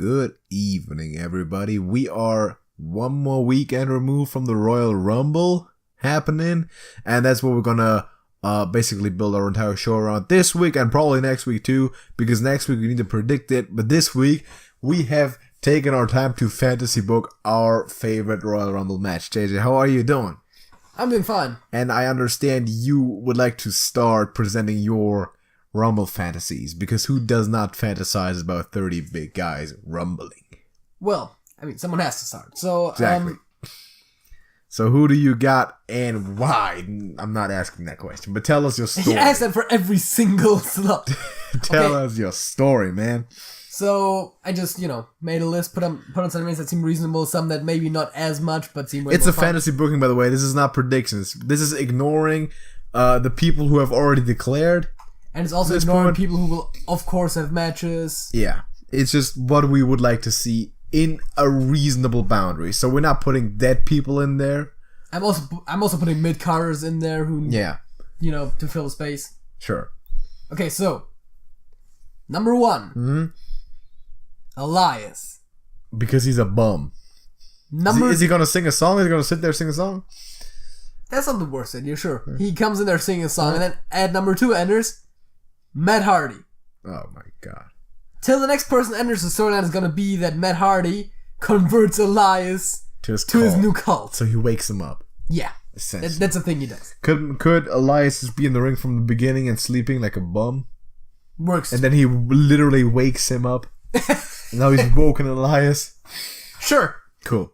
Good evening, everybody. We are one more weekend removed from the Royal Rumble happening, and that's what we're gonna basically build our entire show around this week and probably next week too, because next week we need to predict it. But this week we have taken our time to fantasy book our favorite Royal Rumble match. JJ, how are you doing? I'm doing fine. And I understand you would like to start presenting your Rumble fantasies, because who does not fantasize about 30 big guys rumbling? Well, I mean, someone has to start. So, exactly. So who do you got and why? I'm not asking that question, but tell us your story. He asked that for every single slot. Tell us your story, man. So, I just, made a list, put on some names that seem reasonable, some that maybe not as much, but seem way It's more a fun. fantasy booking, by the way. This is not predictions. This is ignoring the people who have already declared. And it's also ignoring people who will, of course, have matches. Yeah. It's just what we would like to see in a reasonable boundary. So we're not putting dead people in there. I'm also putting mid-carders in there who, to fill the space. Sure. Okay, so, number one, Elias. Because he's a bum. Is he going to sing a song? Is he going to sit there and sing a song? That's not the worst idea, sure. He comes in there singing a song, and then at number 2 enters Matt Hardy. Oh my god. Till the next person enters, the storyline is going to be that Matt Hardy converts Elias to his new cult. So he wakes him up. Yeah. That's a thing he does. Could Elias just be in the ring from the beginning and sleeping like a bum? Works. And then he literally wakes him up. And now he's woken Elias. Sure. Cool.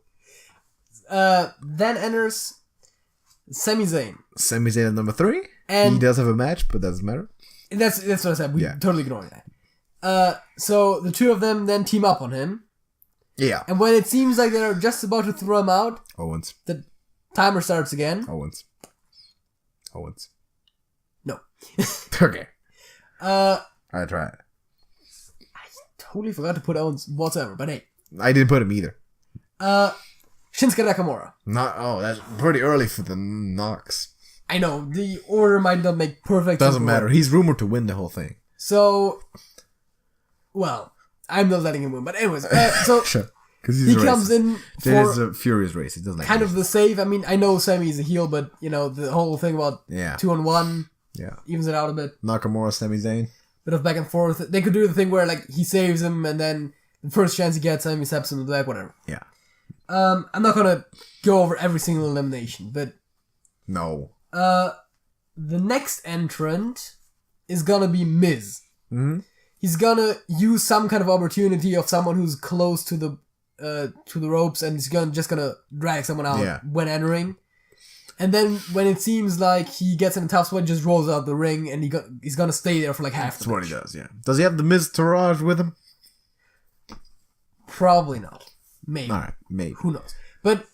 Then enters Sami Zayn. Sami Zayn at number 3. And he does have a match, but doesn't matter. That's what I said. We totally ignoring that. So the two of them then team up on him. Yeah. And when it seems like they're just about to throw him out, Owens. The timer starts again. Owens. No. Okay. I try it. totally forgot to put Owens whatsoever, but hey. I didn't put him either. Shinsuke Nakamura. That's pretty early for the Knox. I know, the order might not make perfect sense. Doesn't matter. He's rumored to win the whole thing. So, well, I'm not letting him win. But anyways, so sure. He comes in for it's a furious race. He doesn't like kind of the save. I mean, I know Sami's a heel, but the whole thing about 2-on-1 evens it out a bit. Nakamura, Sami Zayn. Bit of back and forth. They could do the thing where he saves him, and then the first chance he gets him, he steps him in the back, whatever. Yeah. I'm not gonna go over every single elimination, but no. The next entrant is gonna be Miz. Mm-hmm. He's gonna use some kind of opportunity of someone who's close to the ropes, and he's just gonna drag someone out when entering. And then when it seems like he gets in a tough spot, he just rolls out the ring, and he's gonna stay there for half the match. That's what he does. Yeah. Does he have the Miz Taraj with him? Probably not. Maybe. All right. Maybe. Who knows? But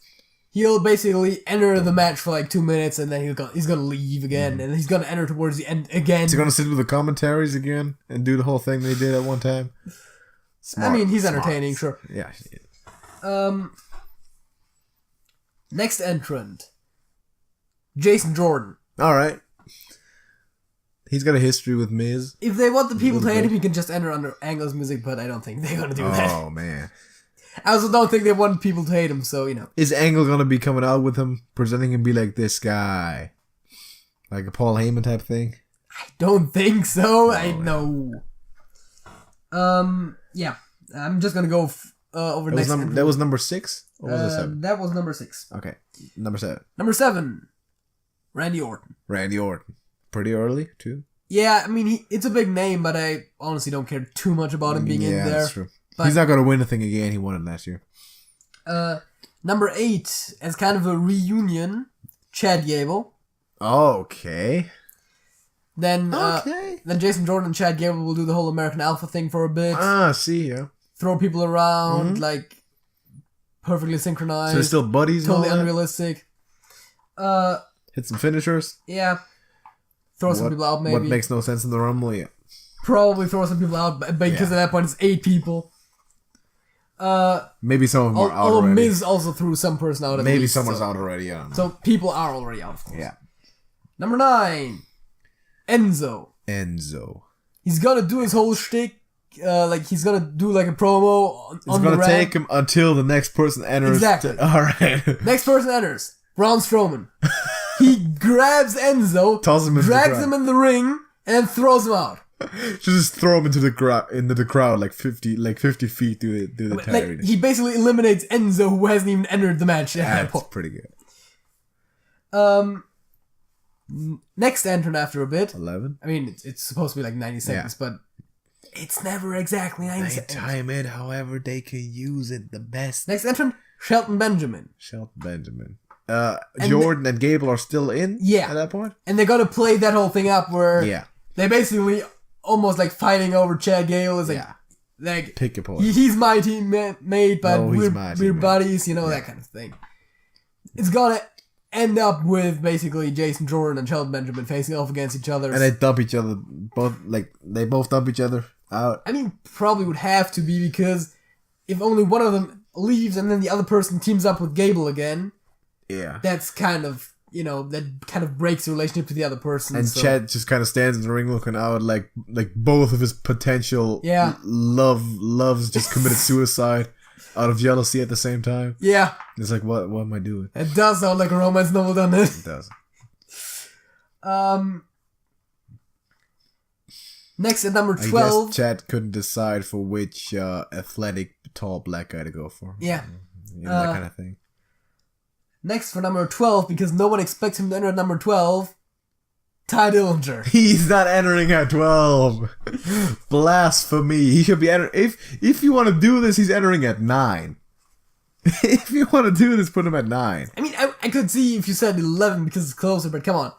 he'll basically enter the match for 2 minutes, and then he's gonna leave again, and he's gonna enter towards the end again. Is he gonna sit with the commentaries again and do the whole thing they did at one time? Smart, I mean, he's entertaining, sure. Yeah. Next entrant, Jason Jordan. All right. He's got a history with Miz. If they want the people to hate him, he can just enter under Angle's music, but I don't think they're gonna do that. Oh man. I also don't think they want people to hate him, so, Is Angle gonna be coming out with him, presenting him be like this guy? Like a Paul Heyman type thing? I don't think so. No, I know. Yeah. I'm just gonna go over next. That was number 6? Or was it 7? That was number 6. Okay. Number 7. Number 7. Randy Orton. Randy Orton. Pretty early, too. Yeah, I mean, it's a big name, but I honestly don't care too much about him being in there. That's true. But he's not going to win a thing again. He won it last year. Number 8, as kind of a reunion, Chad Gable. Okay. Then Jason Jordan and Chad Gable will do the whole American Alpha thing for a bit. See, yeah. Throw people around, perfectly synchronized. So they're still buddies? Totally unrealistic. Hit some finishers? Yeah. Throw some people out, maybe. What makes no sense in the Rumble? Yeah. Probably throw some people out, because at that point it's 8 people. Maybe some of them are out although already. Miz also threw some person out. Maybe someone's out already. I don't know. So people are already out, of course. Yeah. Number 9, Enzo. Enzo. He's gonna do his whole shtick he's gonna do like a promo on It's the gonna ramp. take him until the next person enters. Exactly. Alright. Next person enters. Braun Strowman. He grabs Enzo, Tosses him into the drags crowd. him in the ring, and then throws him out. Just throw him into the crowd like 50 feet through the entire Like, he basically eliminates Enzo, who hasn't even entered the match at that That's point. pretty good. Next entrant after a bit. 11. I mean, it's supposed to be like 90 seconds, but it's never exactly 90 They seconds. time it however they can use it the best. Next entrant, Shelton Benjamin. Shelton Benjamin. Jordan and Gable are still in Yeah. at that point? And they're gonna play that whole thing up where Yeah. they basically almost like fighting over Chad Gable. Is like, Yeah. like Pick your point. he's my teammate, but No, he's we're my teammate. buddies, that kind of thing. It's gonna end up with basically Jason Jordan and Shelton Benjamin facing off against each other. And they dump each other they both dump each other out. I mean, probably would have to be, because if only one of them leaves and then the other person teams up with Gable again, Yeah. that's kind of, that kind of breaks the relationship to the other person. And so. Chad just kind of stands in the ring looking out like both of his potential loves just committed suicide out of jealousy at the same time. Yeah. It's like, what am I doing? It does sound like a romance novel, doesn't it? It does. Next at number I 12. guess Chad couldn't decide for which athletic tall black guy to go for. Yeah. That kind of thing. Next for number 12, because no one expects him to enter at number 12, Ty Dillinger. He's not entering at 12. Blasphemy. He should be entering. If you want to do this, he's entering at 9. If you want to do this, put him at 9. I mean, I could see if you said 11 because it's closer, but come on.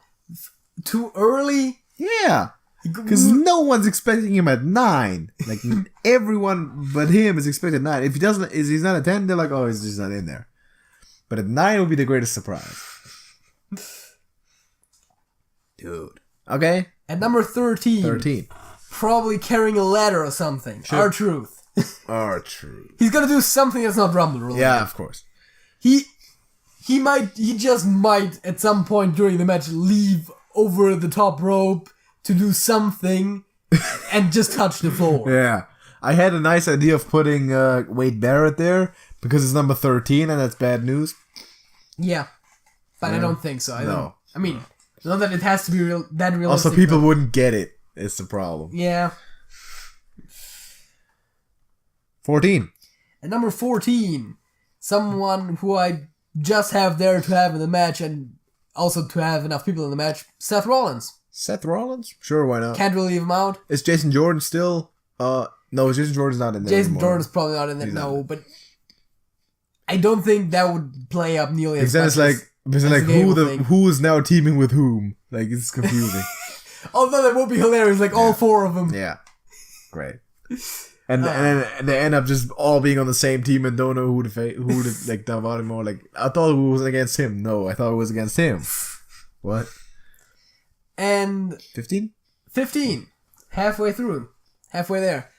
Too early? Yeah. Because no one's expecting him at 9. Like, everyone but him is expected 9. If he's not at 10, they're like, oh, he's just not in there. But at 9 will be the greatest surprise. Dude. Okay. At number 13. 13. Probably carrying a ladder or something. Sure. R-Truth. R-Truth. He's gonna do something that's not Rumble related. Yeah, of course. He just might at some point during the match leave over the top rope to do something and just touch the floor. Yeah. I had a nice idea of putting Wade Barrett there because it's number 13 and that's bad news. Yeah. But I don't think so. No. I mean, not that it has to be that realistic. Also, people wouldn't get it. It's the problem. Yeah. 14. At number 14, someone who I just have there to have in the match and also to have enough people in the match, Seth Rollins. Seth Rollins? Sure, why not? Can't really leave him out. Is Jason Jordan still... No, Jason Jordan's not in there Jason anymore. Jordan's probably not in there, no, but I don't think that would play up nearly as Because much then it's like who is now teaming with whom? Like, it's confusing. Although that would be hilarious, like all four of them. Yeah. Great. And then they end up just all being on the same team and don't know who to like dump out anymore. Like, I thought it was against him. No, I thought it was against him. What? And 15? 15. Halfway through. Halfway there.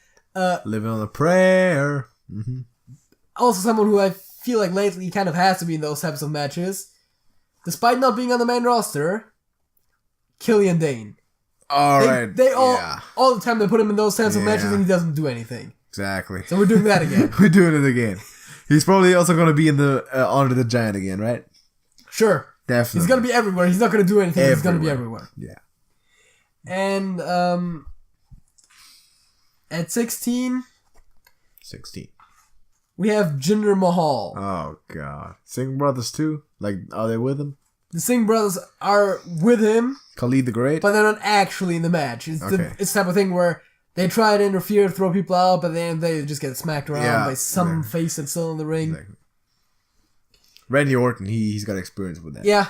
Living on a prayer. Mm-hmm. Also someone who I feel like lately kind of has to be in those types of matches. Despite not being on the main roster, Killian Dane. Alright. They all the time they put him in those types of matches Yeah. and he doesn't do anything. Exactly. So we're doing that again. We're doing it again. He's probably also going to be in the Honor the Giant again, right? Sure. Definitely. He's going to be everywhere. He's not going to do anything. He's going to be everywhere. Yeah. And at 16, 16. we have Jinder Mahal. Oh, God. Singh Brothers, too? Like, are they with him? The Singh brothers are with him, Khalid the Great? but they're not actually in the match. It's the type of thing where they try to interfere, throw people out, but then they just get smacked around by some face that's still in the ring. Exactly. Randy Orton, he's got experience with that. Yeah,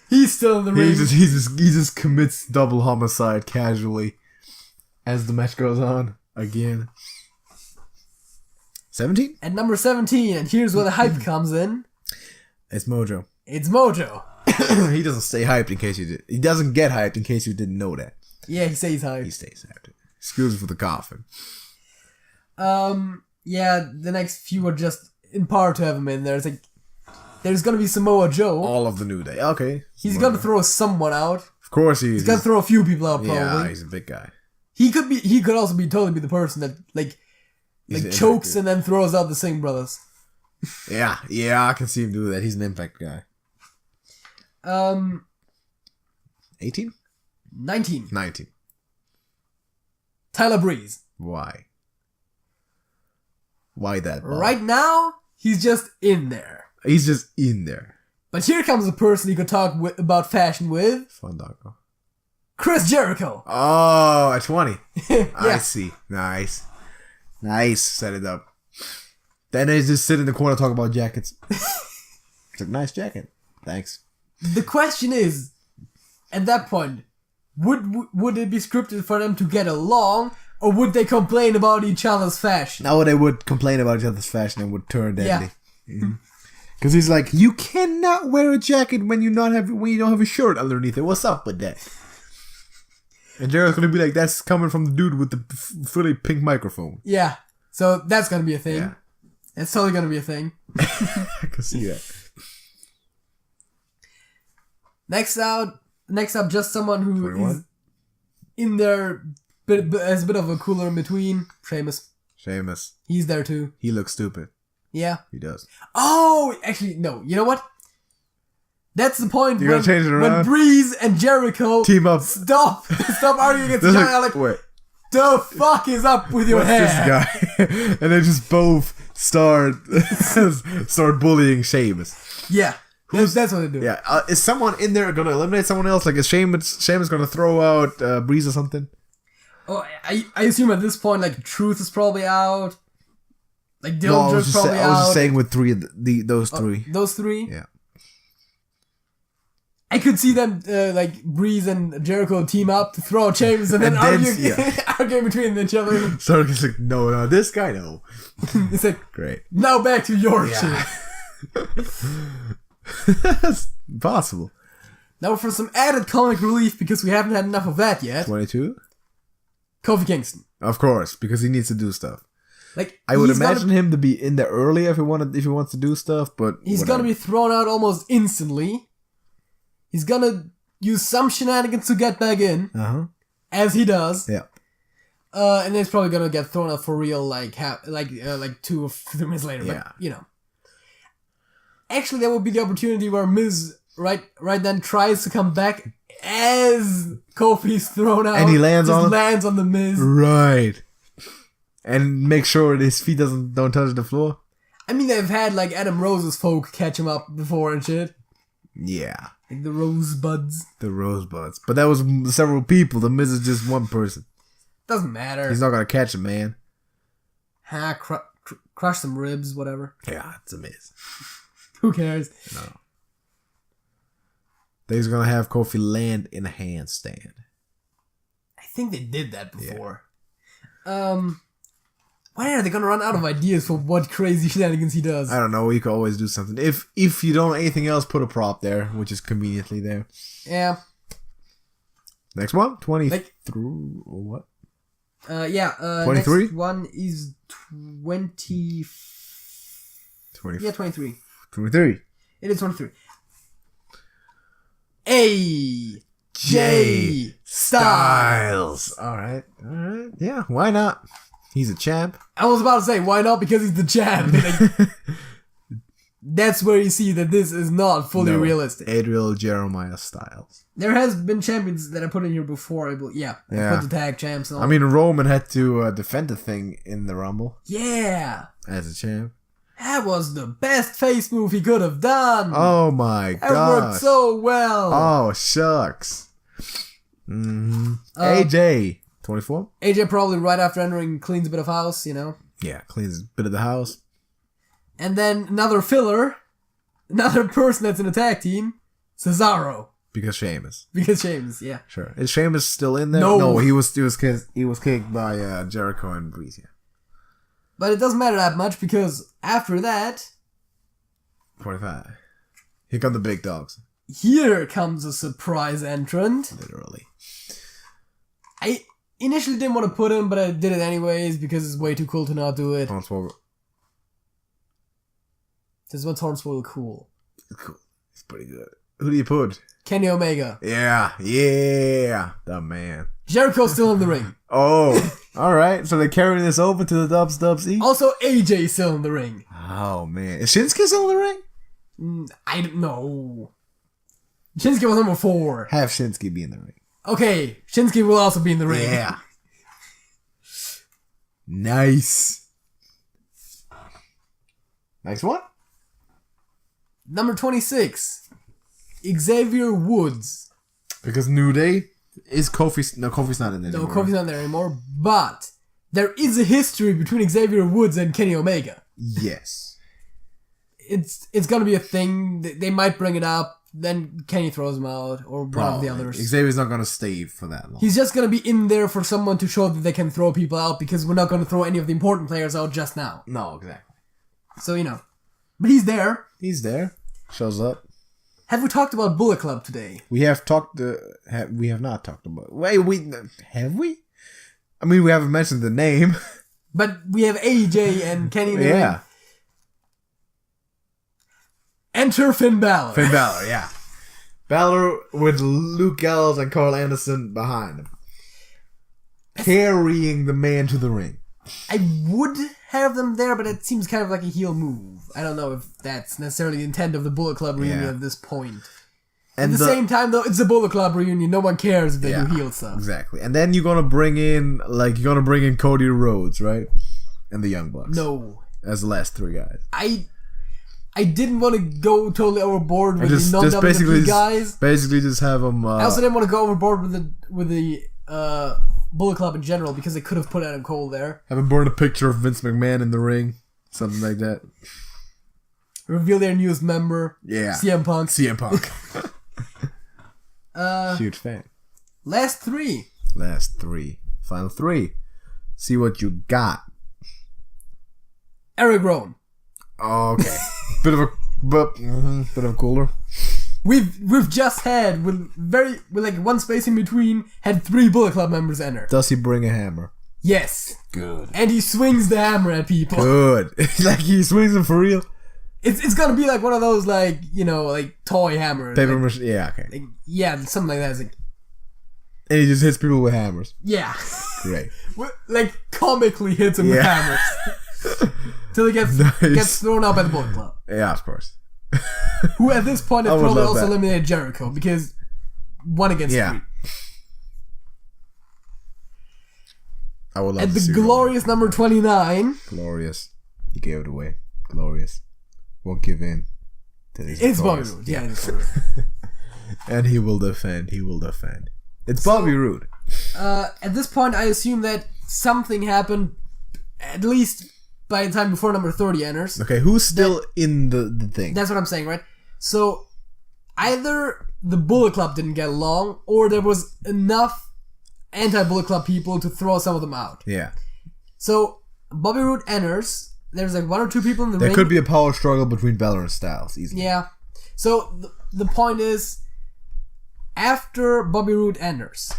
he's still in the ring. He just commits double homicide casually as the match goes on again. 17? At number 17, and here's where the hype comes in. It's Mojo. It's Mojo. He doesn't stay hyped in case you did. He doesn't get hyped in case you didn't know that. Yeah, he stays hyped. He stays hyped. Excuse me for the coughing. Yeah, the next few are just in par to have him in there. It's like, there's gonna be Samoa Joe. All of the New Day. Okay. He's gonna throw someone out. Of course he is. He's gonna throw a few people out, probably. Yeah, he's a big guy. He could also totally be the person that like chokes and then throws out the Singh brothers. Yeah, I can see him do that. He's an impact guy. 18? 19. 19. Tyler Breeze. Why? Why that? Bob? Right now, he's just in there. He's just in there. But here comes a person he could talk about fashion with. Fandango. Chris Jericho. Oh, at 20. Yeah. I see. Nice. Set it up. Then they just sit in the corner and talk about jackets. It's a nice jacket. Thanks. The question is, at that point, would it be scripted for them to get along, or would they complain about each other's fashion? No, they would complain about each other's fashion and would turn deadly. Yeah. Because he's like, you cannot wear a jacket when you don't have a shirt underneath it. What's up with that? And Jericho's gonna be like, that's coming from the dude with the fully pink microphone. Yeah. So that's gonna be a thing. Yeah. It's totally gonna be a thing. I can see that. Next up, just someone who 21? is in there as a bit of a cooler in between. Sheamus. He's there too. He looks stupid. Yeah. He does. Oh, actually, no. You know what? That's the point when Breeze and Jericho team up. Stop arguing against each other. Like, wait. The fuck is up with your hair? This guy? And they just both start bullying Sheamus. Yeah. That's what they do. Yeah. Is someone in there gonna eliminate someone else? Like, is Sheamus gonna throw out Breeze or something? Oh, I assume at this point, like, Truth is probably out. Like, Dillinger's probably out. I was just saying with three of those three. Those three? Yeah. I could see them, like, Breeze and Jericho team up to throw out Sheamus and then argue between each other. So it's like, no, this guy, no. It's like, great. Now back to your shit. That's possible. Now for some added comic relief, because we haven't had enough of that yet. 22? Kofi Kingston. Of course, because he needs to do stuff. Like, I would imagine him to be in there earlier if he wants to do stuff, but he's gonna be thrown out almost instantly. He's gonna use some shenanigans to get back in, as he does. Yeah. And then he's probably gonna get thrown out for real, like 2 or 3 minutes later. Yeah. But you know, actually, that would be the opportunity where Miz right then tries to come back as Kofi's thrown out, and he lands on the Miz. Right. And make sure his feet don't touch the floor. I mean, they've had like Adam Rose's folk catch him up before and shit. Yeah. Like the Rosebuds. But that was several people. The Miz is just one person. Doesn't matter. He's not gonna catch him, man. Crush some ribs, whatever. Yeah, it's a Miz. Who cares? No. They're gonna have Kofi land in a handstand. I think they did that before. Yeah. When are they gonna run out of ideas for what crazy shenanigans he does? I don't know. You could always do something. If you don't anything else, put a prop there, which is conveniently there. Yeah. Next one, 23 or what? 23. Next one is 20. 20. Yeah, 23. 23. It is 23. AJ Styles. All right. Yeah, why not? He's a champ. I was about to say, why not? Because he's the champ. Like, that's where you see that this is not fully realistic. Adriel Jeremiah Styles. There has been champions that I put in here before. I put the tag champs on. I mean, Roman had to defend the thing in the Rumble. Yeah. As a champ. That was the best face move he could have done. Oh my god. It worked so well. Oh, shucks. AJ. 24? AJ probably right after entering cleans a bit of house, you know? Yeah, cleans a bit of the house. And then another filler, another person that's in a tag team, Cesaro. Because Sheamus, yeah. Sure. Is Sheamus still in there? No, he was kicked by Jericho and Breeze. Yeah. But it doesn't matter that much because after that... 25. Here come the big dogs. Here comes a surprise entrant. Literally. I initially didn't want to put him, but I did it anyways because it's way too cool to not do it. Hornswoggle. This one's Hornswoggle cool. It's cool. It's pretty good. Who do you put? Kenny Omega. Yeah. The man. Jericho's still in the ring. Oh, all right. So they're carrying this over to the WWE. Also, AJ's still in the ring. Oh man, is Shinsuke still in the ring? I don't know. Shinsuke was number 4. Have Shinsuke be in the ring. Okay, Shinsuke will also be in the ring. Yeah. Nice. Next one. Number 26. Xavier Woods. Because New Day is Kofi. No, Kofi's not in there anymore. No, Kofi's not there anymore. But there is a history between Xavier Woods and Kenny Omega. Yes. It's gonna be a thing. They might bring it up. Then Kenny throws him out, or one of the others. Xavier's not gonna stay for that long. He's just gonna be in there for someone to show that they can throw people out, because we're not gonna throw any of the important players out just now. No, exactly. So, But he's there. He's there. Shows up. Have we talked about Bullet Club today? We have talked. We have not talked about. Wait, have we? I mean, we haven't mentioned the name. But we have AJ and Kenny in the ring. Enter Finn Balor. Finn Balor, yeah. Balor with Luke Gallows and Carl Anderson behind him. Carrying the man to the ring. I would have them there, but it seems kind of like a heel move. I don't know if that's necessarily the intent of the Bullet Club reunion at this point. And at the same time, though, it's a Bullet Club reunion. No one cares if they do heel stuff. Exactly. And then you're gonna bring in Cody Rhodes, right? And the Young Bucks. No. As the last 3 guys. I didn't want to go totally overboard with the non-WWE guys. Basically, just have them. I also didn't want to go overboard with the Bullet Club in general, because they could have put Adam Cole there. Have them burn a picture of Vince McMahon in the ring, something like that. Reveal their newest member. Yeah. CM Punk. Huge fan. Last 3. Final 3. See what you got. Eric Rowan. Okay. bit of a cooler. We've just had with like one space in between had 3 Bullet Club members enter. Does he bring a hammer? Yes. Good. And he swings the hammer at people. Good. Like he swings them for real. It's gonna be like one of those like toy hammers. Paper mache. Yeah. Okay. Like, yeah, something like that. It's like, and he just hits people with hammers. Yeah. Great. Like comically hits him with hammers. Till he gets thrown up at the Bullet Club. Yeah, of course. Who at this point has probably also eliminated Jericho, because 1 against 3. I would love at to the see glorious number 29. Glorious. He gave it away. Glorious. Won't give in. It's Bobby Roode. Yeah, it's Bobby Roode. And he will defend. It's Bobby Roode. At this point, I assume that something happened, at least by the time before number 30 enters. Okay, who's still in the thing? That's what I'm saying, right? So, either the Bullet Club didn't get along, or there was enough anti-Bullet Club people to throw some of them out. Yeah. So, Bobby Roode enters. There's like 1 or 2 people in the ring. There could be a power struggle between Balor and Styles, easily. Yeah. So, the point is, after Bobby Roode enters,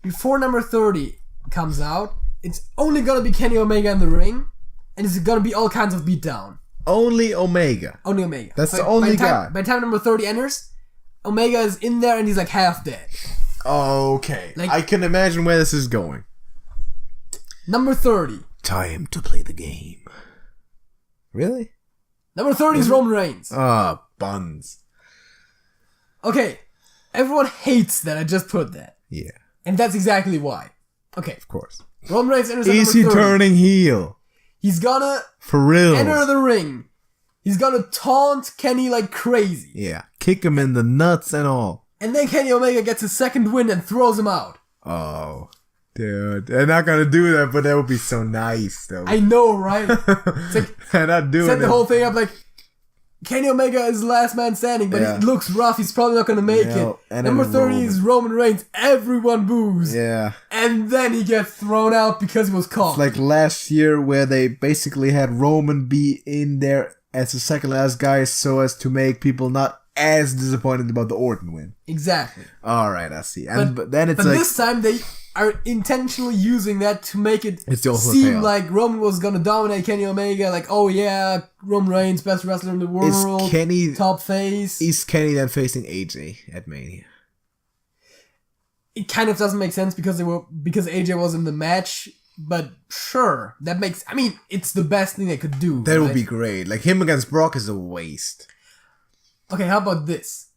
before number 30 comes out, it's only gonna be Kenny Omega in the ring, and it's gonna be all kinds of beatdown. Only Omega. That's the only guy. By the time number 30 enters, Omega is in there and he's like half dead. Okay. Like, I can imagine where this is going. Number 30. Time to play the game. Really? Number 30 is Roman Reigns. Buns. Okay. Everyone hates that I just put that. Yeah. And that's exactly why. Okay. Of course. Roman Reigns enters at Is number 30. he turning heel? He's gonna for real enter the ring. He's gonna taunt Kenny like crazy. Yeah. Kick him in the nuts and all. And then Kenny Omega gets his second win and throws him out. Oh. Dude, they're not gonna do that, but that would be so nice, though. I know, right? It's like, they're not doing set the it. whole thing up like, Kenny Omega is the last man standing, but it looks rough. He's probably not gonna make it. Number 30 is Roman Reigns. Everyone boos. Yeah. And then he gets thrown out because he was caught. It's like last year where they basically had Roman be in there as the second last guy so as to make people not as disappointed about the Orton win. Exactly. Alright, I see. But then it's like... this time they are intentionally using that to make it also seem like Roman was gonna dominate Kenny Omega, like, oh yeah, Roman Reigns, best wrestler in the world, Kenny, top face. Is Kenny then facing AJ at Mania? it kind of doesn't make sense because AJ was in the match. But sure, that makes... I mean, it's the best thing they could do. That would be great. Like, him against Brock is a waste. Okay, how about this?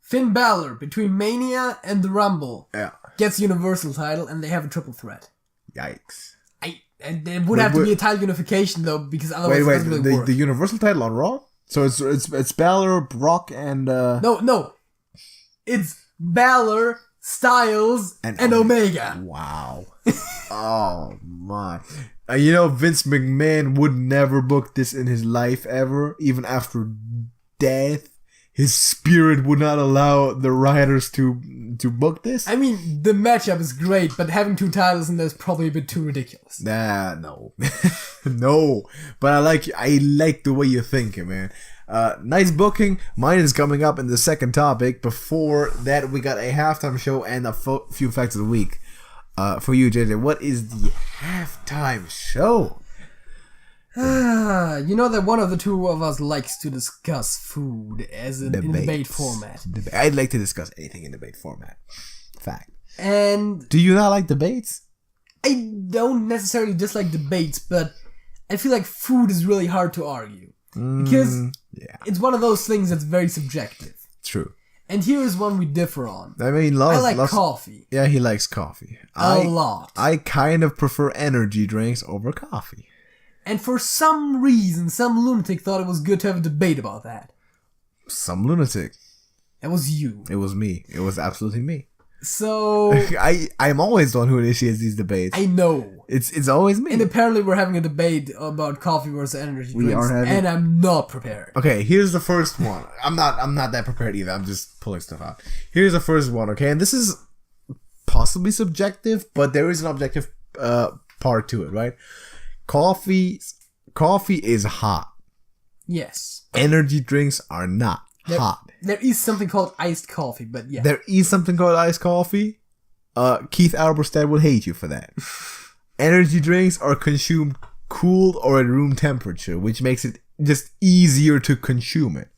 Finn Balor, between Mania and the Rumble, gets Universal title, and they have a triple threat. Yikes. And there would have to be a title unification, though, because otherwise it doesn't really work. The Universal title on Raw? So it's Balor, Brock, and... No. It's Balor, Styles, and Omega. Wow. Oh my. Vince McMahon would never book this in his life ever. Even after death, his spirit would not allow the writers to book this. I mean, the matchup is great, but having 2 titles in there is probably a bit too ridiculous. No. No. But I like the way you're thinking, man. Nice booking. Mine is coming up in the second topic. Before that, we got a halftime show and a few facts of the week. For you, JJ, what is the halftime show? You know that one of the two of us likes to discuss food as in debate format. I'd like to discuss anything in debate format. Fact. And do you not like debates? I don't necessarily dislike debates, but I feel like food is really hard to argue. Because it's one of those things that's very subjective. True. And here is one we differ on. I mean, I like coffee. Yeah, he likes coffee. A lot. I kind of prefer energy drinks over coffee. And for some reason, some lunatic thought it was good to have a debate about that. Some lunatic. It was you. It was me. It was absolutely me. So... I'm always the one who initiates these debates. I know. It's always me. And apparently we're having a debate about coffee versus energy drinks. We are having... And I'm not prepared. Okay, here's the first one. I'm not that prepared either. I'm just pulling stuff out. Here's the first one, okay? And this is possibly subjective, but there is an objective part to it, right? Coffee is hot. Yes. Energy drinks are not hot. There is something called iced coffee, but yeah. There is something called iced coffee. Keith Alberstadt would hate you for that. Energy drinks are consumed cooled or at room temperature, which makes it just easier to consume it.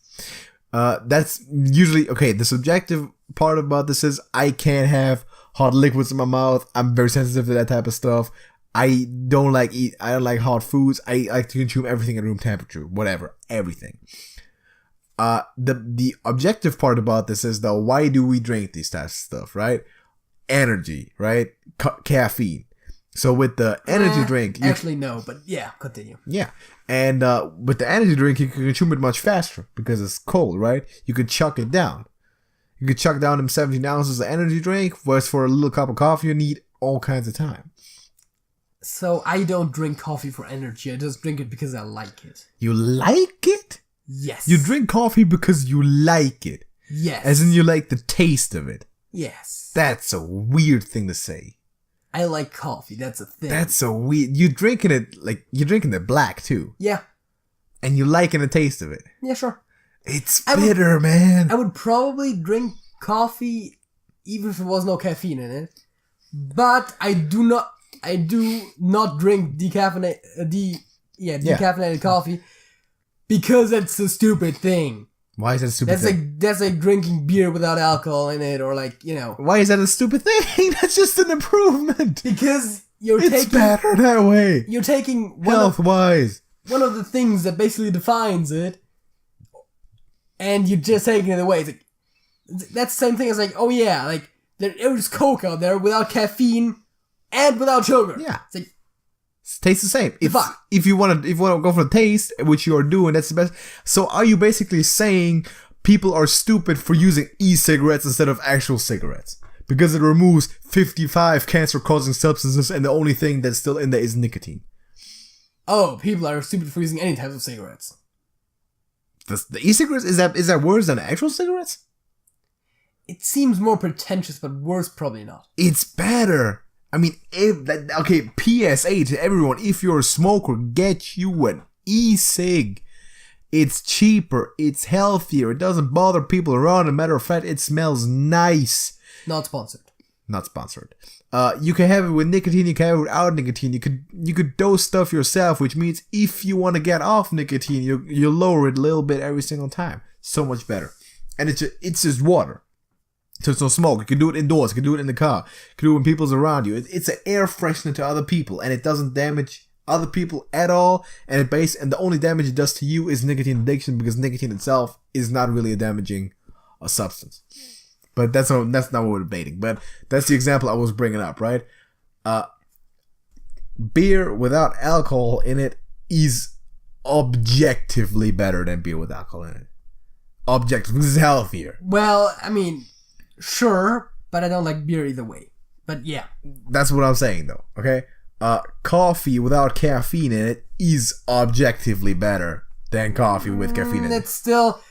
That's usually, okay, the subjective part about this is I can't have hot liquids in my mouth. I'm very sensitive to that type of stuff. I don't like hot foods. I like to consume everything at room temperature, whatever, everything. The objective part about this is though, why do we drink these types of stuff, right? Energy, right? Caffeine. So with the energy drink... Actually, no, but yeah, continue. Yeah. And with the energy drink, you can consume it much faster because it's cold, right? You could chuck it down. You could chuck down them 17 ounces of energy drink, whereas for a little cup of coffee, you need all kinds of time. So I don't drink coffee for energy. I just drink it because I like it. You like it? Yes. You drink coffee because you like it? Yes. As in you like the taste of it? Yes. That's a weird thing to say. I like coffee. That's a thing. That's so weird. You're drinking it black too. Yeah. And you liking the taste of it. Yeah, sure. It's bitter, man. I would probably drink coffee even if there was no caffeine in it. But I do not drink decaffeinated coffee because it's a stupid thing. Why is that a stupid thing? That's like drinking beer without alcohol in it, or Why is that a stupid thing? That's just an improvement. Because it's better that way. You're taking health-wise one of the things that basically defines it, and you're just taking it away. It's like, that's the same thing as there's Coke out there without caffeine and without sugar. Yeah. It's like, it tastes the same. If you want to go for the taste, which you are doing, that's the best. So are you basically saying people are stupid for using e-cigarettes instead of actual cigarettes? Because it removes 55 cancer-causing substances and the only thing that's still in there is nicotine. Oh, people are stupid for using any types of cigarettes. The e-cigarettes, is that worse than actual cigarettes? It seems more pretentious, but worse probably not. It's better. I mean, PSA to everyone, if you're a smoker, get you an e-cig. It's cheaper, it's healthier, it doesn't bother people around. As a matter of fact, it smells nice. Not sponsored. You can have it with nicotine, you can have it without nicotine. You could dose stuff yourself, which means if you want to get off nicotine, you lower it a little bit every single time. So much better. And it's just water. So it's no smoke. You can do it indoors. You can do it in the car. You can do it when people's around you. It's an air freshener to other people, and it doesn't damage other people at all. And the only damage it does to you is nicotine addiction, because nicotine itself is not really a damaging substance. But that's not what we're debating. But that's the example I was bringing up, right? Beer without alcohol in it is objectively better than beer with alcohol in it. Objectively, this is healthier. Well, I mean, sure, but I don't like beer either way. But yeah. That's what I'm saying, though, okay? Coffee without caffeine in it is objectively better than coffee with caffeine in it. It's still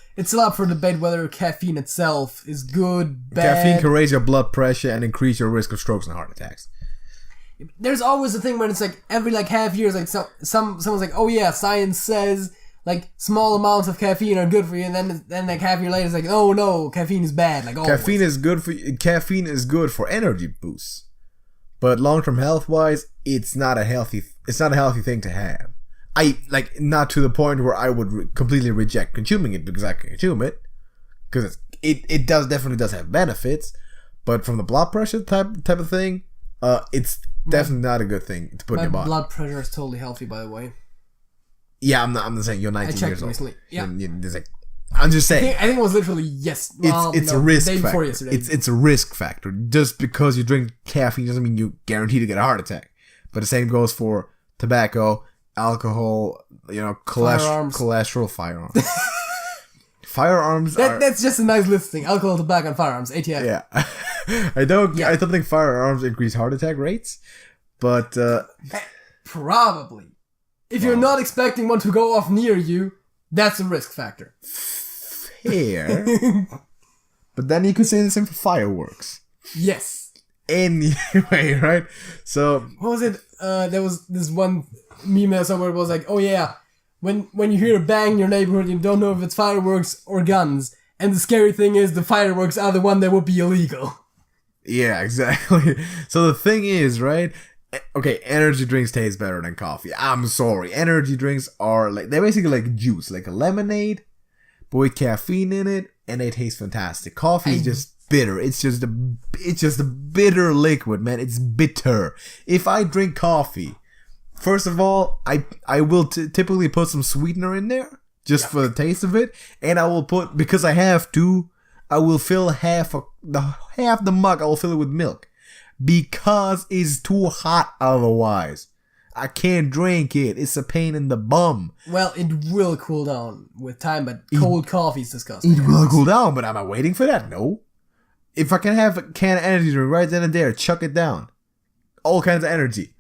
up for debate whether caffeine itself is good, bad. Caffeine can raise your blood pressure and increase your risk of strokes and heart attacks. There's always a thing when it's like every like half years, like someone's like, oh yeah, science says like small amounts of caffeine are good for you, and then like half year later it's like, oh no, caffeine is bad. Like always. Caffeine is good for energy boosts, but long term health wise, it's not a healthy thing to have. I like not to the point where I would completely reject consuming it, because I can consume it because it definitely does have benefits, but from the blood pressure type of thing, it's definitely not a good thing to put in your body. My blood pressure is totally healthy, by the way. Yeah, I'm not saying you're 19 years old. Recently. Yeah. I'm just saying. I think it was literally it's a risk factor. It's a risk factor. Just because you drink caffeine doesn't mean you guarantee to get a heart attack. But the same goes for tobacco, alcohol, cholesterol, firearms. That's just a nice listing. Alcohol, tobacco, and firearms. ATF. Yeah. I don't think firearms increase heart attack rates, but probably. If you're not expecting one to go off near you, that's a risk factor. Fair. But then you could say the same for fireworks. Yes. Anyway, right? So what was it? There was this one meme there somewhere. It was like, oh yeah, when you hear a bang in your neighborhood, you don't know if it's fireworks or guns. And the scary thing is, the fireworks are the one that would be illegal. Yeah, exactly. So the thing is, right? Okay, energy drinks taste better than coffee. I'm sorry. Energy drinks are they're basically like juice, like a lemonade, but with caffeine in it, and they taste fantastic. Coffee is just bitter. It's just a bitter liquid, man. It's bitter. If I drink coffee, first of all, I will typically put some sweetener in there just for the taste of it, and I will put, because I have to, I will fill half the mug. I will fill it with milk. Because it's too hot otherwise. I can't drink it. It's a pain in the bum. Well, it will cool down with time, but cold coffee is disgusting. It will cool down, but am I waiting for that? No. If I can have a can of energy drink right then and there, chuck it down. All kinds of energy.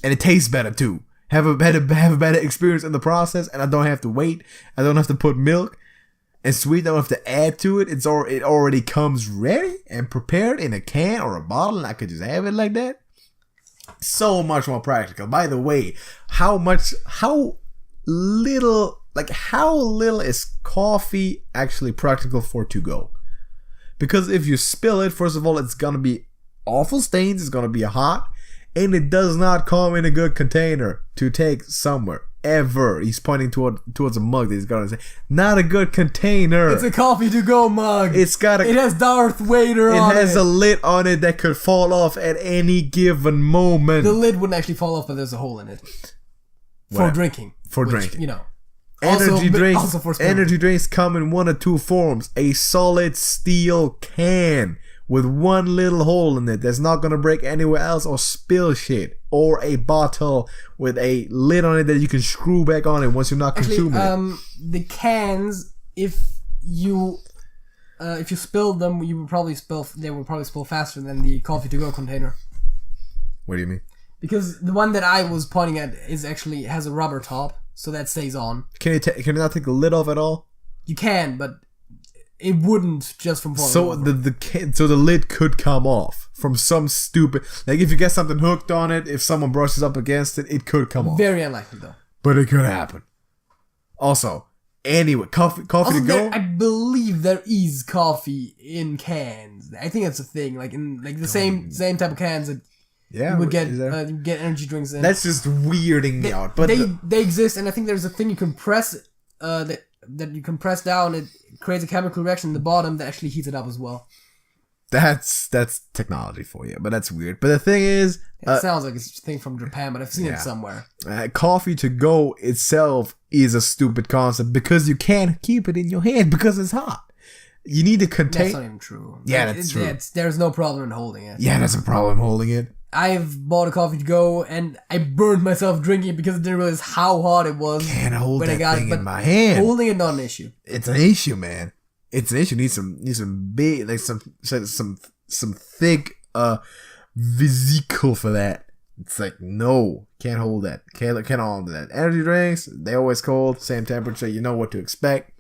And it tastes better too. Have a better experience in the process, and I don't have to wait. I don't have to put milk and sweet. I don't have to add to it. It already comes ready and prepared in a can or a bottle, and I could just have it like that. So much more practical. By the way, how little is coffee actually practical for to go? Because if you spill it, first of all, it's gonna be awful stains. It's gonna be hot, and it does not come in a good container to take somewhere. Ever. He's pointing towards a mug that he's gonna say, not a good container. It's a coffee to go mug. It has Darth Vader on it. It has a lid on it that could fall off at any given moment. The lid wouldn't actually fall off, but there's a hole in it. For drinking. Drinking. You know. Energy drinks come in one of two forms. A solid steel can with one little hole in it that's not gonna break anywhere else or spill shit, or a bottle with a lid on it that you can screw back on it once you're not consuming it. The cans, if you spill them, they will probably spill faster than the coffee to go container. What do you mean? Because the one that I was pointing at has a rubber top, so that stays on. Can you not take the lid off at all? You can, but it wouldn't just from falling so over. So the lid could come off from some stupid, like if you get something hooked on it, if someone brushes up against it, it could come off. Very unlikely though. But it could happen. Also, anyway, coffee to go. I believe there is coffee in cans. I think that's a thing. Like in the same type of cans that you would get energy drinks in. That's just weirding me out. But they exist, and I think there's a thing you can press that you can press down. It creates a chemical reaction in the bottom that actually heats it up as well. That's technology for you, but that's weird. But the thing is, it sounds like it's a thing from Japan, but I've seen it somewhere. Coffee to go itself is a stupid concept because you can't keep it in your hand because it's hot. You need to contain. That's not even true. Yeah, that's true. There's no problem in holding it. Yeah, that's a problem holding it. I've bought a coffee to go and I burned myself drinking it because I didn't realize how hot it was. Can't hold when that I got thing it, but in my hand. Holding it not an issue. It's an issue, man. It's an issue. Need some big, like some thick vesicle for that. It's like, no, can't hold that. Can't hold that. Energy drinks, they always cold, same temperature. You know what to expect.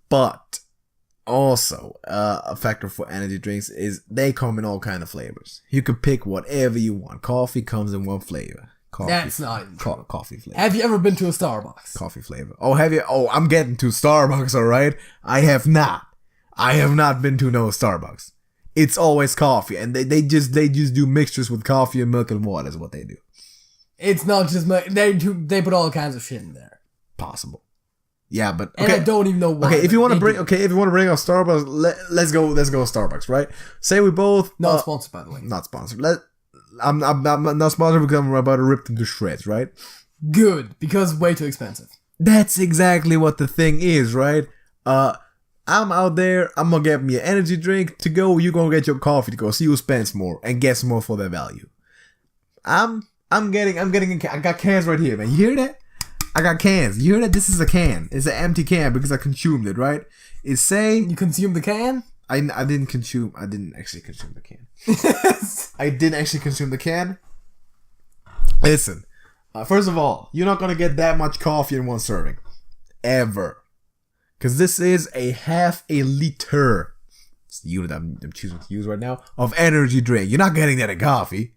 But also, a factor for energy drinks is they come in all kind of flavors. You can pick whatever you want. Coffee comes in one flavor. That's not even true. Coffee flavor. Have you ever been to a Starbucks? Coffee flavor. Oh, have you? Oh, I'm getting to Starbucks, alright? I have not. I have not been to no Starbucks. It's always coffee, and they just do mixtures with coffee and milk and water is what they do. It's not just milk. They put all kinds of shit in there. Possible. Yeah, but okay. And I don't even know why. Okay, if you want to bring up Starbucks, let's go Starbucks, right? Say we both not sponsored, by the way. Not sponsored. I'm not sponsored because I'm about to rip them to shreds, right? Good, because way too expensive. That's exactly what the thing is, right? I'm out there. I'm gonna get me an energy drink to go. You gonna get your coffee to go. See who spends more and gets more for their value. I got cans right here, man. You hear that? I got cans. You hear that? This is a can. It's an empty can because I consumed it, right? It's saying you consumed the can. I didn't actually consume the can. I didn't actually consume the can. Listen, first of all, you're not gonna get that much coffee in one serving, ever, because this is a half a liter. It's the unit I'm choosing to use right now of energy drink. You're not getting that in coffee,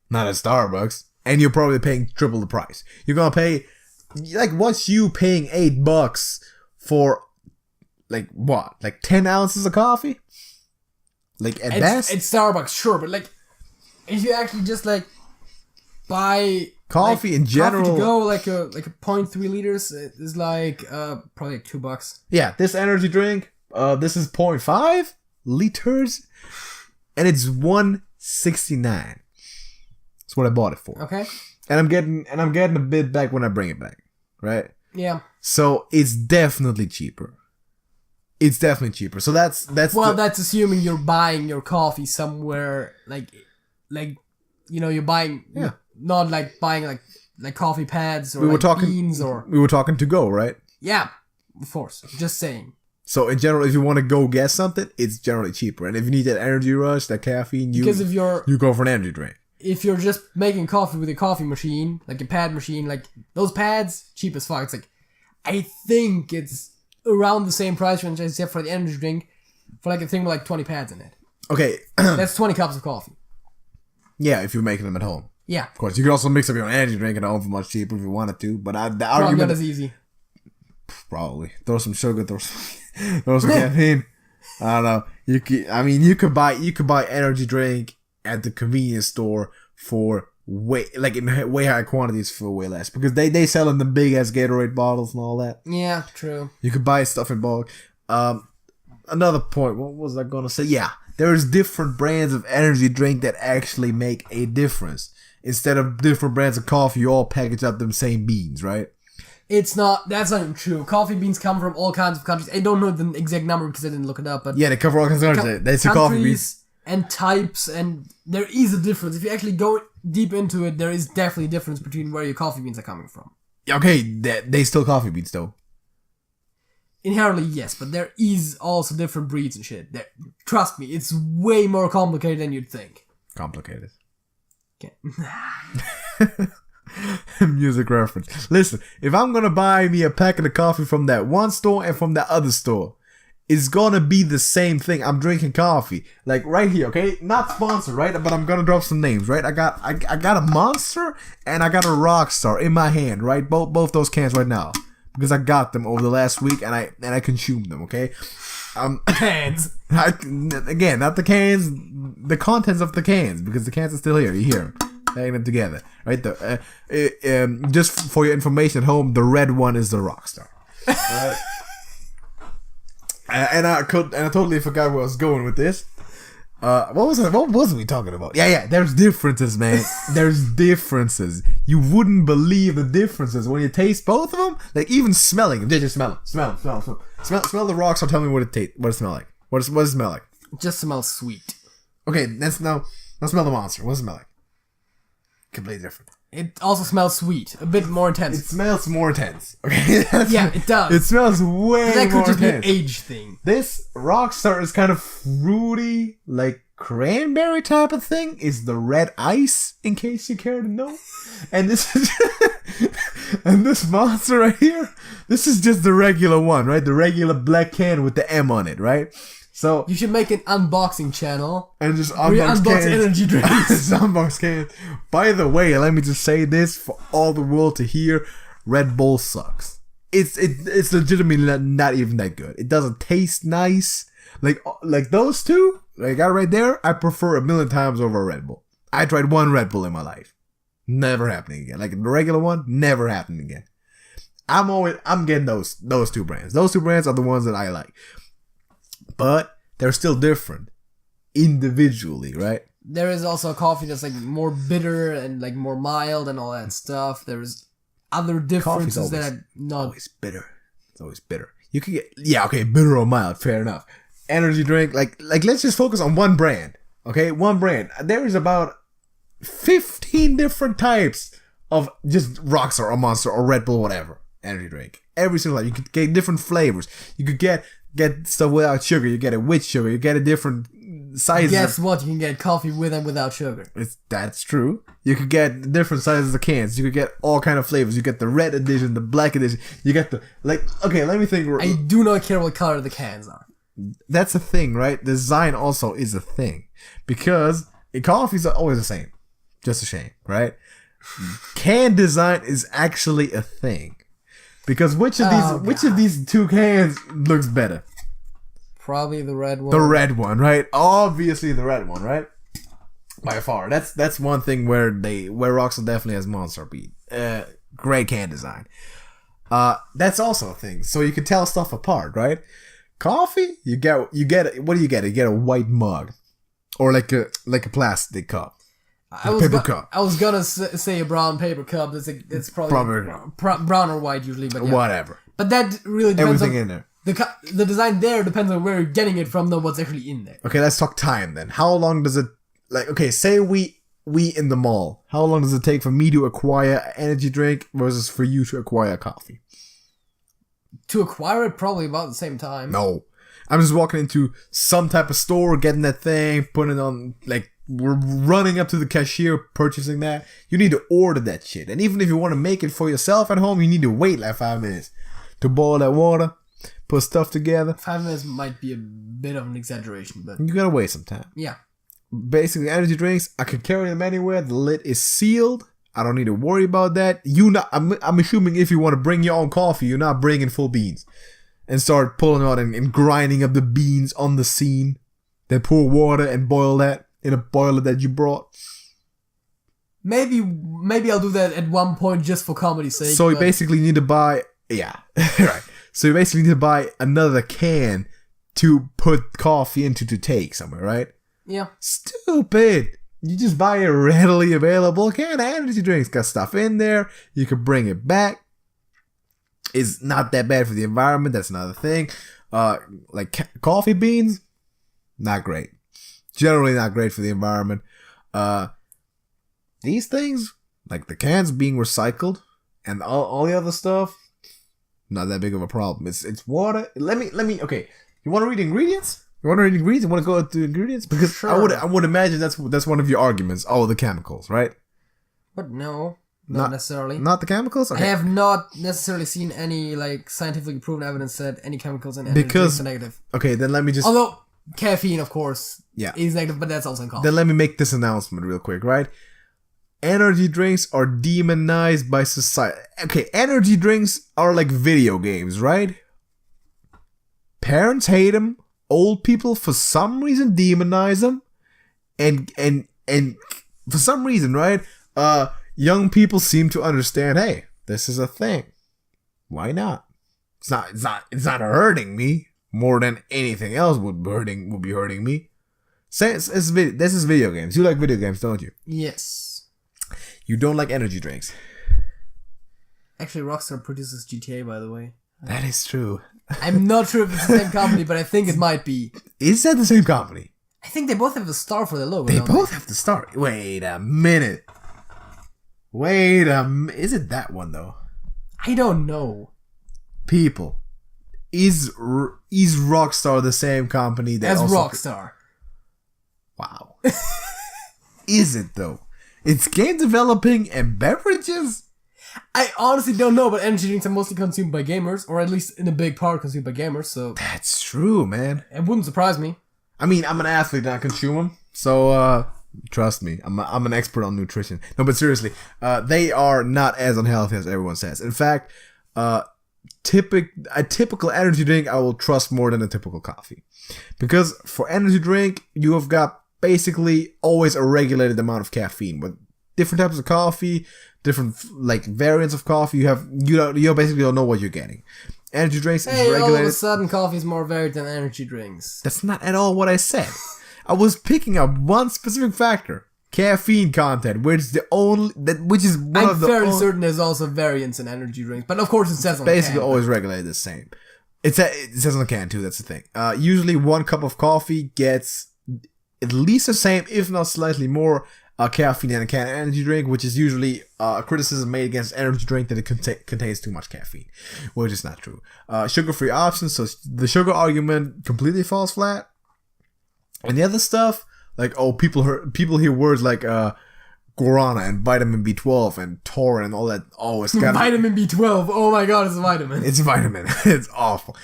not at Starbucks, and you're probably paying triple the price. You're gonna pay what's you paying $8 for? Like what? Like 10 ounces of coffee? Like at best? It's Starbucks, sure, but like if you actually just like buy coffee in general, coffee to go like a 0.3 liters is like probably like $2. Yeah, this energy drink, this is 0.5 liters, and it's $1.69. That's what I bought it for. Okay. And I'm getting a bit back when I bring it back, right? Yeah. So it's definitely cheaper. It's definitely cheaper. So that's that's assuming you're buying your coffee somewhere like you're buying not like buying like coffee pads or beans or we were talking to go, right? Yeah, of course. Just saying. So in general, if you want to go get something, it's generally cheaper. And if you need that energy rush, that caffeine, you go for an energy drink. If you're just making coffee with a coffee machine, like a pad machine, like those pads, cheap as fuck. It's like I think it's around the same price range except for the energy drink for like a thing with like 20 pads in it. Okay. That's 20 cups of coffee. Yeah, if you're making them at home. Yeah. Of course. You can also mix up your own energy drink at home for much cheaper if you wanted to. But the argument not as easy. Probably. Throw some sugar, throw some caffeine. I don't know. You could buy energy drink at the convenience store for way higher quantities for way less because they sell in the big ass Gatorade bottles and all that. Yeah, true. You could buy stuff in bulk. Another point. What was I gonna say? Yeah, there's different brands of energy drink that actually make a difference. Instead of different brands of coffee, you all package up them same beans, right? That's not even true. Coffee beans come from all kinds of countries. I don't know the exact number because I didn't look it up. But yeah, they cover all kinds of countries. They say coffee beans. And types, and there is a difference. If you actually go deep into it, there is definitely a difference between where your coffee beans are coming from. Okay, they still coffee beans though. Inherently, yes, but there is also different breeds and shit. Trust me, it's way more complicated than you'd think. Complicated. Okay. Music reference. Listen, if I'm gonna buy me a packet of coffee from that one store and from that other store, it's gonna be the same thing. I'm drinking coffee, like right here, okay? Not sponsored, right? But I'm gonna drop some names, right? I got a Monster and I got a Rockstar in my hand, right? Both those cans right now because I got them over the last week and I consumed them, okay? Cans. Again, not the cans, the contents of the cans because the cans are still here. You hear them, hanging them together, right? Just for your information at home, the red one is the Rockstar. And I totally forgot where I was going with this. What was we talking about? Yeah. There's differences, man. There's differences. You wouldn't believe the differences when you taste both of them. Like even smelling them. Just smell them. Smell the rocks. Or tell me what it smells like. What does it smell like? It just smells sweet. Okay, let's smell the monster. What does it smell like? Completely different. It also smells sweet, a bit more intense. It smells more intense. Okay. Yeah, it does. It smells way more intense. That could just be an age thing. This Rockstar is kind of fruity, like cranberry type of thing. Is the red ice, in case you care to know. And this is and this monster right here. This is just the regular one, right? The regular black can with the M on it, right? So you should make an unboxing channel and just unbox energy drinks. Unbox cans. By the way, let me just say this for all the world to hear: Red Bull sucks. It's legitimately not even that good. It doesn't taste nice. Like those two, like I got right there. I prefer a million times over a Red Bull. I tried one Red Bull in my life, never happening again. Like the regular one, never happening again. I'm getting those two brands. Those two brands are the ones that I like. But they're still different individually, right? There is also a coffee that's like more bitter and like more mild and all that stuff. There's other differences that are not always bitter. It's always bitter. You can get bitter or mild, fair enough. Energy drink, like let's just focus on one brand. Okay, one brand. There is about 15 different types of just Rockstar or Monster or Red Bull, whatever energy drink. Every single one. You could get different flavors. You could get stuff without sugar. You get it with sugar. You get a different sizes. Guess what? You can get coffee with and without sugar. That's true. You could get different sizes of cans. You could get all kind of flavors. You get the red edition, the black edition. You get the okay, let me think. I do not care what color the cans are. That's a thing, right? Design also is a thing. Because coffees are always the same. Just a shame, right? Can design is actually a thing. Because which of these two cans looks better? Probably the red one. The red one, right? Obviously the red one, right? By far. That's one thing where Rockstar definitely has Monster beat. Great can design. That's also a thing. So you can tell stuff apart, right? Coffee, you get what do you get? You get a white mug. Or like a plastic cup. I was gonna say a brown paper cup. It's probably brown or white usually, but yeah. Whatever. But that really depends everything in there. The design there depends on where you're getting it from, though what's actually in there. Okay, let's talk time then. How long does it say we in the mall? How long does it take for me to acquire an energy drink versus for you to acquire coffee? To acquire it, probably about the same time. No, I'm just walking into some type of store, getting that thing, putting it on we're running up to the cashier, purchasing that. You need to order that shit. And even if you want to make it for yourself at home, you need to wait 5 minutes to boil that water, put stuff together. 5 minutes might be a bit of an exaggeration, but you gotta wait some time. Yeah. Basically, energy drinks, I can carry them anywhere. The lid is sealed. I don't need to worry about that. I'm assuming if you want to bring your own coffee, you're not bringing full beans and start pulling out and grinding up the beans on the scene. Then pour water and boil that in a boiler that you brought. Maybe I'll do that at one point just for comedy's sake. So you basically need to buy, right. So you basically need to buy another can to put coffee into to take somewhere, right? Yeah. Stupid. You just buy a readily available can of energy drinks. Got stuff in there. You can bring it back. It's not that bad for the environment. That's another thing. Coffee beans, not great. Generally not great for the environment. These things, like the cans being recycled and all the other stuff, not that big of a problem. It's water. Let me. Okay, you want to read ingredients? You want to go through ingredients? Because sure. I would imagine that's one of your arguments. Oh, the chemicals, right? But no, not necessarily. Not the chemicals. Okay. I have not necessarily seen any scientifically proven evidence that any chemicals in energy drinks are negative. Okay, then let me just. Although caffeine, of course, is negative, but that's also in coffee. Then let me make this announcement real quick, right? Energy drinks are demonized by society. Okay, energy drinks are like video games, right? Parents hate them. Old people, for some reason, demonize them. And for some reason, right? Young people seem to understand, hey, this is a thing. Why not? It's not hurting me. more than anything else would be hurting me. This is video games. You like video games, don't you? Yes. You don't like energy drinks. Actually, Rockstar produces GTA, by the way. That is true. I'm not sure if it's the same company, but I think it might be. Is that the same company? I think they both have the star for their logo. They both have the star. Wait a minute. Is it that one though? I don't know. People, is Rockstar the same company that as also Rockstar? Wow. Is it though? It's game developing and beverages? I honestly don't know, but energy drinks are mostly consumed by gamers, or at least in a big part consumed by gamers, so... That's true, man. It wouldn't surprise me. I mean, I'm an athlete and I consume them, so, trust me, I'm an expert on nutrition. No, but seriously, they are not as unhealthy as everyone says. In fact, a typical energy drink I will trust more than a typical coffee. Because for energy drink, you have got basically always a regulated amount of caffeine. With different types of coffee, different like variants of coffee, you basically don't know what you're getting. Energy drinks is regulated. All of a sudden, coffee is more varied than energy drinks. That's not at all what I said. I was picking up one specific factor: caffeine content, which is one of the. I'm very certain there's also variants in energy drinks, but of course it says on the can. Basically, always regulated the same. It says on the can too. That's the thing. Usually, 1 cup of coffee gets at least the same, if not slightly more, caffeine than a can of energy drink, which is usually a criticism made against energy drink that it contains too much caffeine, which is not true. Sugar-free options, so the sugar argument completely falls flat. And the other stuff, like people hear words like guarana and vitamin B12 and taurine and all that. Oh, it's got vitamin B12. Oh my god, it's a vitamin. It's a vitamin. It's awful.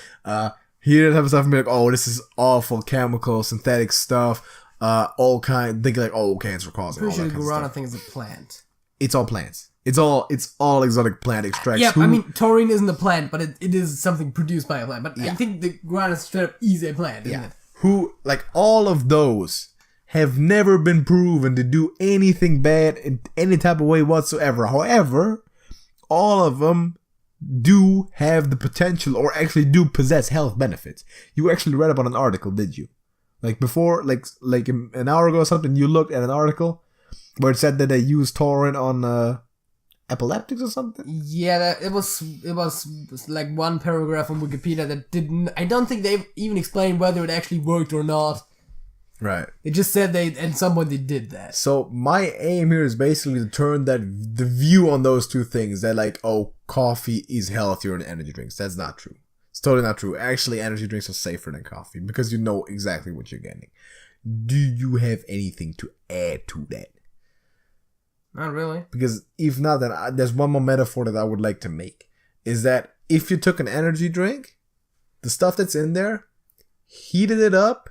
Hear that type of stuff and be like, oh, this is awful chemical, synthetic stuff. All kind, think like, oh, cancer causing. Pretty sure the guarana thing is a plant. It's all plants. It's all exotic plant extracts. Yeah, I mean, taurine isn't a plant, but it is something produced by a plant. But yeah. I think the guarana straight up is a plant, isn't it? Who, like, all of those have never been proven to do anything bad in any type of way whatsoever. However, all of them do have the potential or actually do possess health benefits. You actually read about an article, did you? Like before, like an hour ago or something, you looked at an article where it said that they used taurine on epileptics or something? Yeah, it was like one paragraph on Wikipedia that didn't... I don't think they even explained whether it actually worked or not. Right. It just said at some point they did that. So my aim here is basically to turn the view on those two things, that like, oh, coffee is healthier than energy drinks. That's not true. It's totally not true. Actually, energy drinks are safer than coffee because you know exactly what you're getting. Do you have anything to add to that? Not really. Because if not, then there's one more metaphor that I would like to make. Is that if you took an energy drink, the stuff that's in there, heated it up,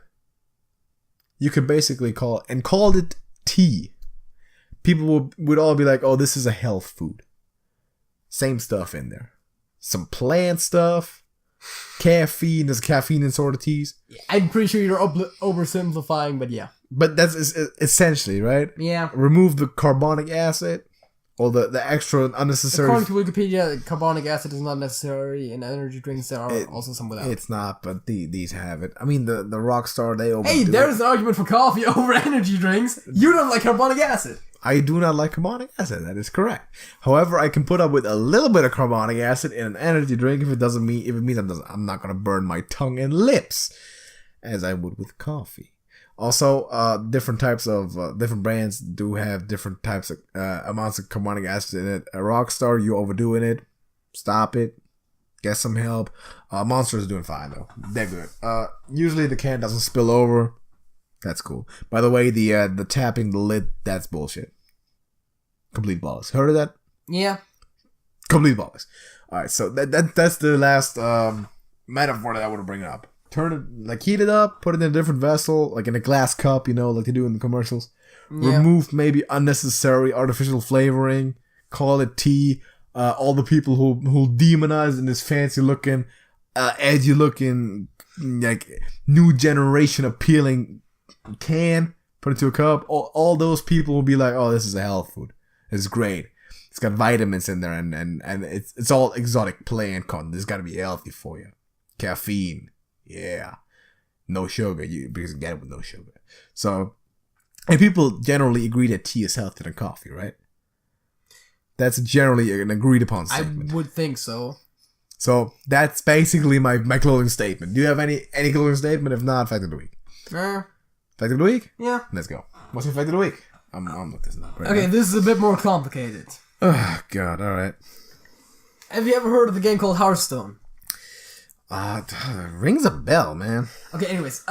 you could basically called it tea. People would all be like, oh, this is a health food. Same stuff in there. Some plant stuff. Caffeine. There's caffeine in sort of teas. I'm pretty sure you're oversimplifying, but yeah. But that's essentially, right? Yeah. Remove the carbonic acid or the extra unnecessary... According to Wikipedia, carbonic acid is not necessary in energy drinks. There are also some without. It's not, but these have it. I mean, the Rockstar, they overdo Hey, there's an argument for coffee over energy drinks. You don't like carbonic acid. I do not like carbonic acid. That is correct. However, I can put up with a little bit of carbonic acid in an energy drink if it means I'm not going to burn my tongue and lips as I would with coffee. Also, different types of different brands do have different types of amounts of carbonic acid in it. A Rockstar, you overdoing it. Stop it. Get some help. Monster is doing fine though. They're good. Usually the can doesn't spill over. That's cool. By the way, the tapping the lid, that's bullshit. Complete balls. Heard of that? Yeah. Complete balls. All right, so that's the last metaphor that I want to bring up. Turn it, like, heat it up, put it in a different vessel, like in a glass cup, you know, like they do in the commercials. Yeah. Remove maybe unnecessary artificial flavoring. Call it tea. All the people who demonize in this fancy looking, edgy looking, like new generation appealing can, put it to a cup. All those people will be like, oh, this is a health food. It's great. It's got vitamins in there, and it's all exotic plant content. It's got to be healthy for you. Caffeine. Yeah. No sugar. Because you get it with no sugar. So, and people generally agree that tea is healthier than coffee, right? That's generally an agreed upon statement. I would think so. So, that's basically my closing statement. Do you have any closing statement? If not, fact of the week. Fact of the week? Yeah. Let's go. What's your fact of the week? I'm looking this up right Okay, now. this is a bit more complicated. Oh, God. All right. Have you ever heard of the game called Hearthstone? Rings a bell, man. Okay, anyways,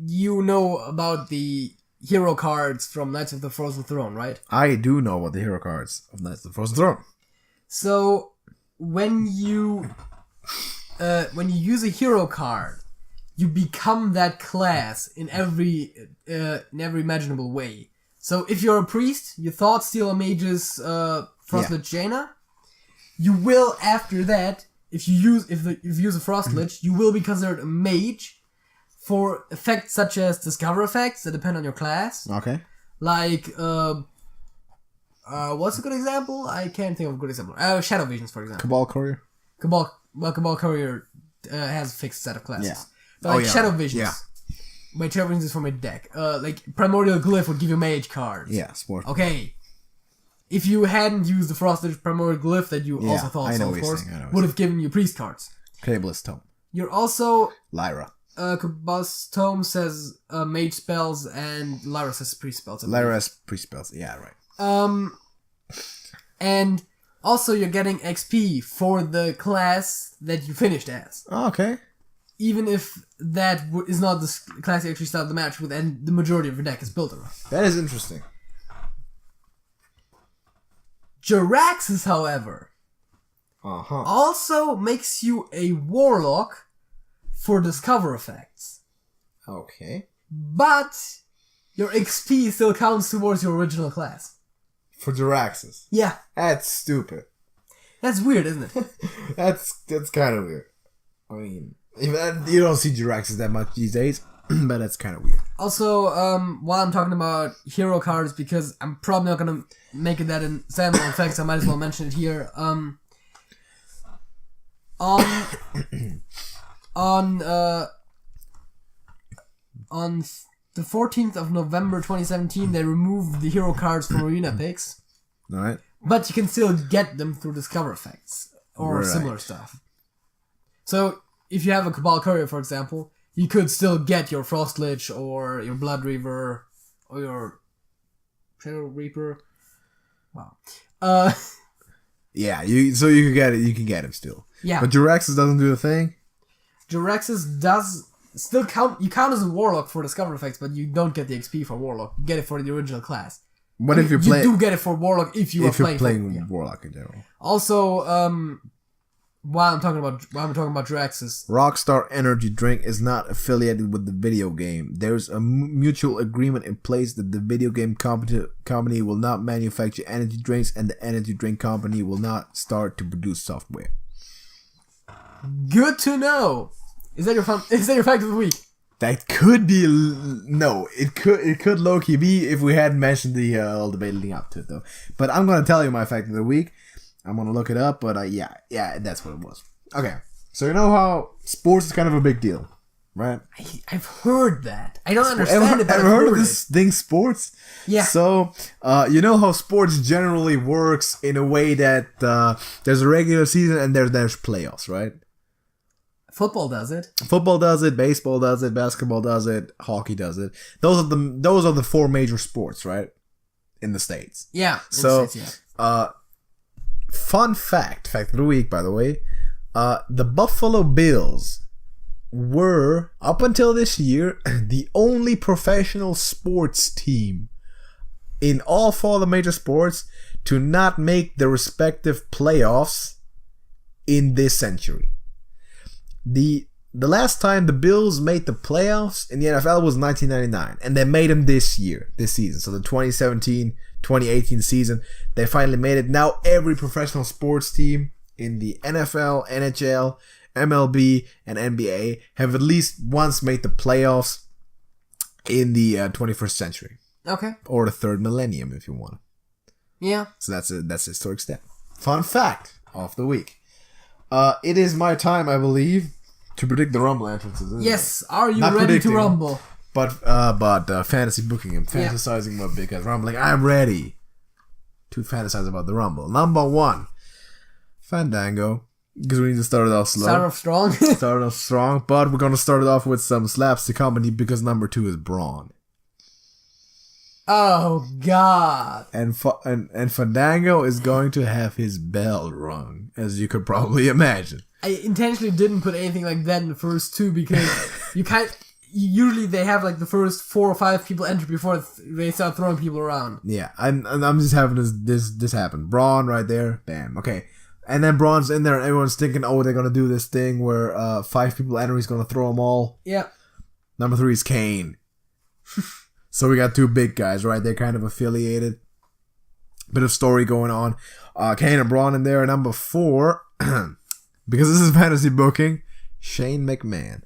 you know about the hero cards from Knights of the Frozen Throne, right? I do know about the hero cards of Knights of the Frozen Throne. So, when you use a hero card, you become that class in every imaginable way. So, if you're a priest, you Thought Stealer Mage's Frostlich Jaina. You will, after that, if you use a Frost Lich, you will be considered a mage for effects such as discover effects that depend on your class. Okay. Like, what's a good example? I can't think of a good example. Shadow Visions, for example. Cabal Courier? Cabal Courier has a fixed set of classes. Yeah. But Shadow Visions. Yeah. Wait, Shadow Visions is from a deck. Like, Primordial Glyph would give you mage cards. Yeah, sport. Okay. If you hadn't used the Frosted Primordial Glyph that you also thought so, of course, would have given you priest cards. Cable's Tome. You're also... Lyra. Cabal's Tome says mage spells and Lyra says priest spells. Lyra has priest spells. Yeah, right. And also you're getting XP for the class that you finished as. Oh, okay. Even if that is not the class you actually start the match with and the majority of your deck is built around. That is interesting. Jaraxxus, however, also makes you a warlock for discover effects. Okay. But your XP still counts towards your original class. For Jaraxxus? Yeah. That's stupid. That's weird, isn't it? That's kind of weird. I mean, you don't see Jaraxxus that much these days, but that's kind of weird. Also, while I'm talking about hero cards, because I'm probably not gonna make it that in standalone effects, I might as well mention it here. On the 14th of November 2017, they removed the hero cards from arena picks. Alright. But you can still get them through discover effects or similar stuff. So, if you have a Cabal Courier, for example, you could still get your Frost Lich or your Blood Reaver or your Shadow Reaper. Wow. Yeah, you can get it. You can get him still. Yeah. But Jaraxxus doesn't do the thing. Jaraxxus does still count. You count as a Warlock for discover effects, but you don't get the XP for Warlock. You get it for the original class. What if you're playing? You do get it for Warlock if you're playing Warlock in general. Also, while I'm talking about Jaraxxus, Rockstar Energy Drink is not affiliated with the video game. There's a mutual agreement in place that the video game company will not manufacture energy drinks, and the energy drink company will not start to produce software. Good to know. Is that your fact of the week? That could be no. It could low-key be if we hadn't mentioned the whole debate leading up to it though. But I'm gonna tell you my fact of the week. I'm gonna look it up, but yeah, that's what it was. Okay, so you know how sports is kind of a big deal, right? I've heard that. I don't understand it, but I've heard of this thing, sports? Yeah. So, you know how sports generally works in a way that there's a regular season and there's playoffs, right? Football does it. Football does it. Baseball does it. Basketball does it. Hockey does it. Those are the four major sports, right? In the States. Yeah. So, fun fact of the week, by the way, the Buffalo Bills were, up until this year, the only professional sports team in all four of the major sports to not make the respective playoffs in this century. The last time the Bills made the playoffs in the NFL was 1999, and they made them this season. So the 2017-2018 season, they finally made it. Now every professional sports team in the NFL, NHL, MLB, and NBA have at least once made the playoffs in the 21st century. Okay. Or the third millennium, if you want. Yeah. So that's a historic step. Fun fact of the week. It is my time, I believe, to predict the Rumble entrances. Yes, are you Not ready predicting, to rumble? But fantasy booking him, fantasizing about big ass rumbling. I'm ready to fantasize about the Rumble. Number 1, Fandango. Because we need to start it off slow. Start off strong, but we're gonna start it off with some slapstick comedy because number 2 is Braun. Oh God! And Fandango is going to have his bell rung, as you could probably imagine. I intentionally didn't put anything like that in the first 2 because you can't. Usually they have like the first 4 or 5 people enter before they start throwing people around. Yeah, I'm just having this happen. Braun right there, bam. Okay. And then Braun's in there and everyone's thinking, oh, they're going to do this thing where 5 people enter, he's going to throw them all. Yeah. Number 3 is Kane. So we got 2 big guys, right? They're kind of affiliated. Bit of story going on. Kane and Braun in there. Number 4, because this is fantasy booking, Shane McMahon.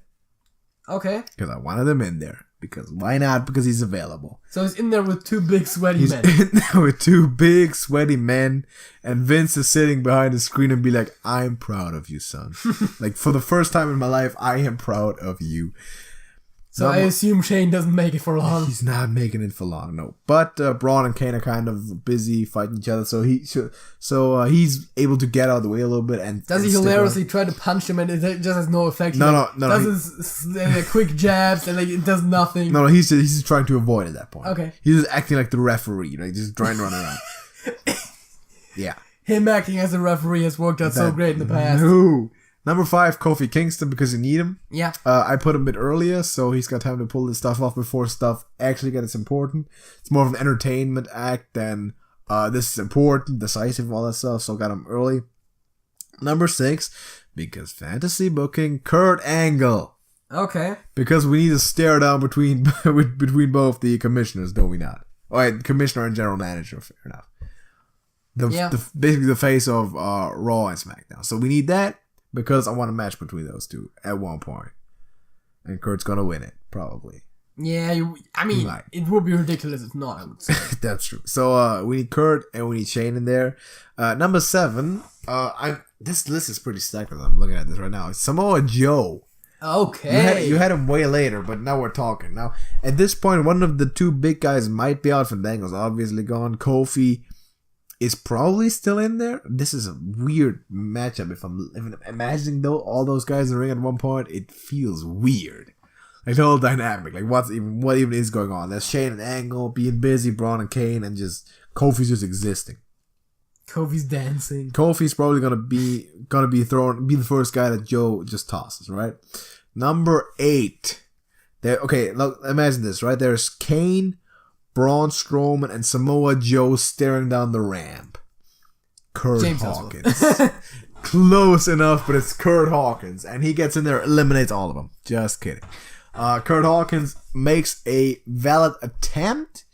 Okay. Because I wanted him in there. Because why not? Because he's available. So he's in there with 2 big sweaty men. He's in there with 2 big sweaty men, and Vince is sitting behind the screen and be like, "I'm proud of you, son. Like for the first time in my life, I am proud of you." So I assume Shane doesn't make it for long. He's not making it for long, no. But Braun and Kane are kind of busy fighting each other, so he's able to get out of the way a little bit. And does he hilariously try to punch him and it just has no effect? No. Does his quick jabs and it does nothing. No, he's just trying to avoid at that point. Okay. He's just acting like the referee, just trying to run around. Yeah. Him acting as a referee has worked out so great in the past. No. Number 5, Kofi Kingston, because you need him. Yeah. I put him a bit earlier, so he's got time to pull this stuff off before stuff actually gets important. It's more of an entertainment act than this is important, decisive, all that stuff, so got him early. Number 6, because fantasy booking, Kurt Angle. Okay. Because we need to stare down between both the commissioners, don't we not? Alright, commissioner and general manager, fair enough. Basically the face of Raw and SmackDown. So we need that. Because I want a match between those 2 at one point. And Kurt's gonna win it, probably. Yeah, it would be ridiculous if not, I would say. That's true. So we need Kurt and we need Shane in there. Number 7, this list is pretty stacked as I'm looking at this right now. It's Samoa Joe. Okay. You had him way later, but now we're talking. Now, at this point, one of the 2 big guys might be out. Fandango's obviously gone. Kofi is probably still in there. This is a weird matchup. If I'm imagining all those guys in the ring at one point, it feels weird. Like the whole dynamic, like what even is going on. There's Shane and Angle being busy, Braun and Kane, and just Kofi's just existing. Kofi's dancing. Kofi's probably gonna be the first guy that Joe just tosses, right? Number 8. Okay, look, imagine this, right? There's Kane, Braun Strowman, and Samoa Joe staring down the ramp. Kurt Hawkins. Close enough, but it's Kurt Hawkins. And he gets in there, eliminates all of them. Just kidding. Kurt Hawkins makes a valid attempt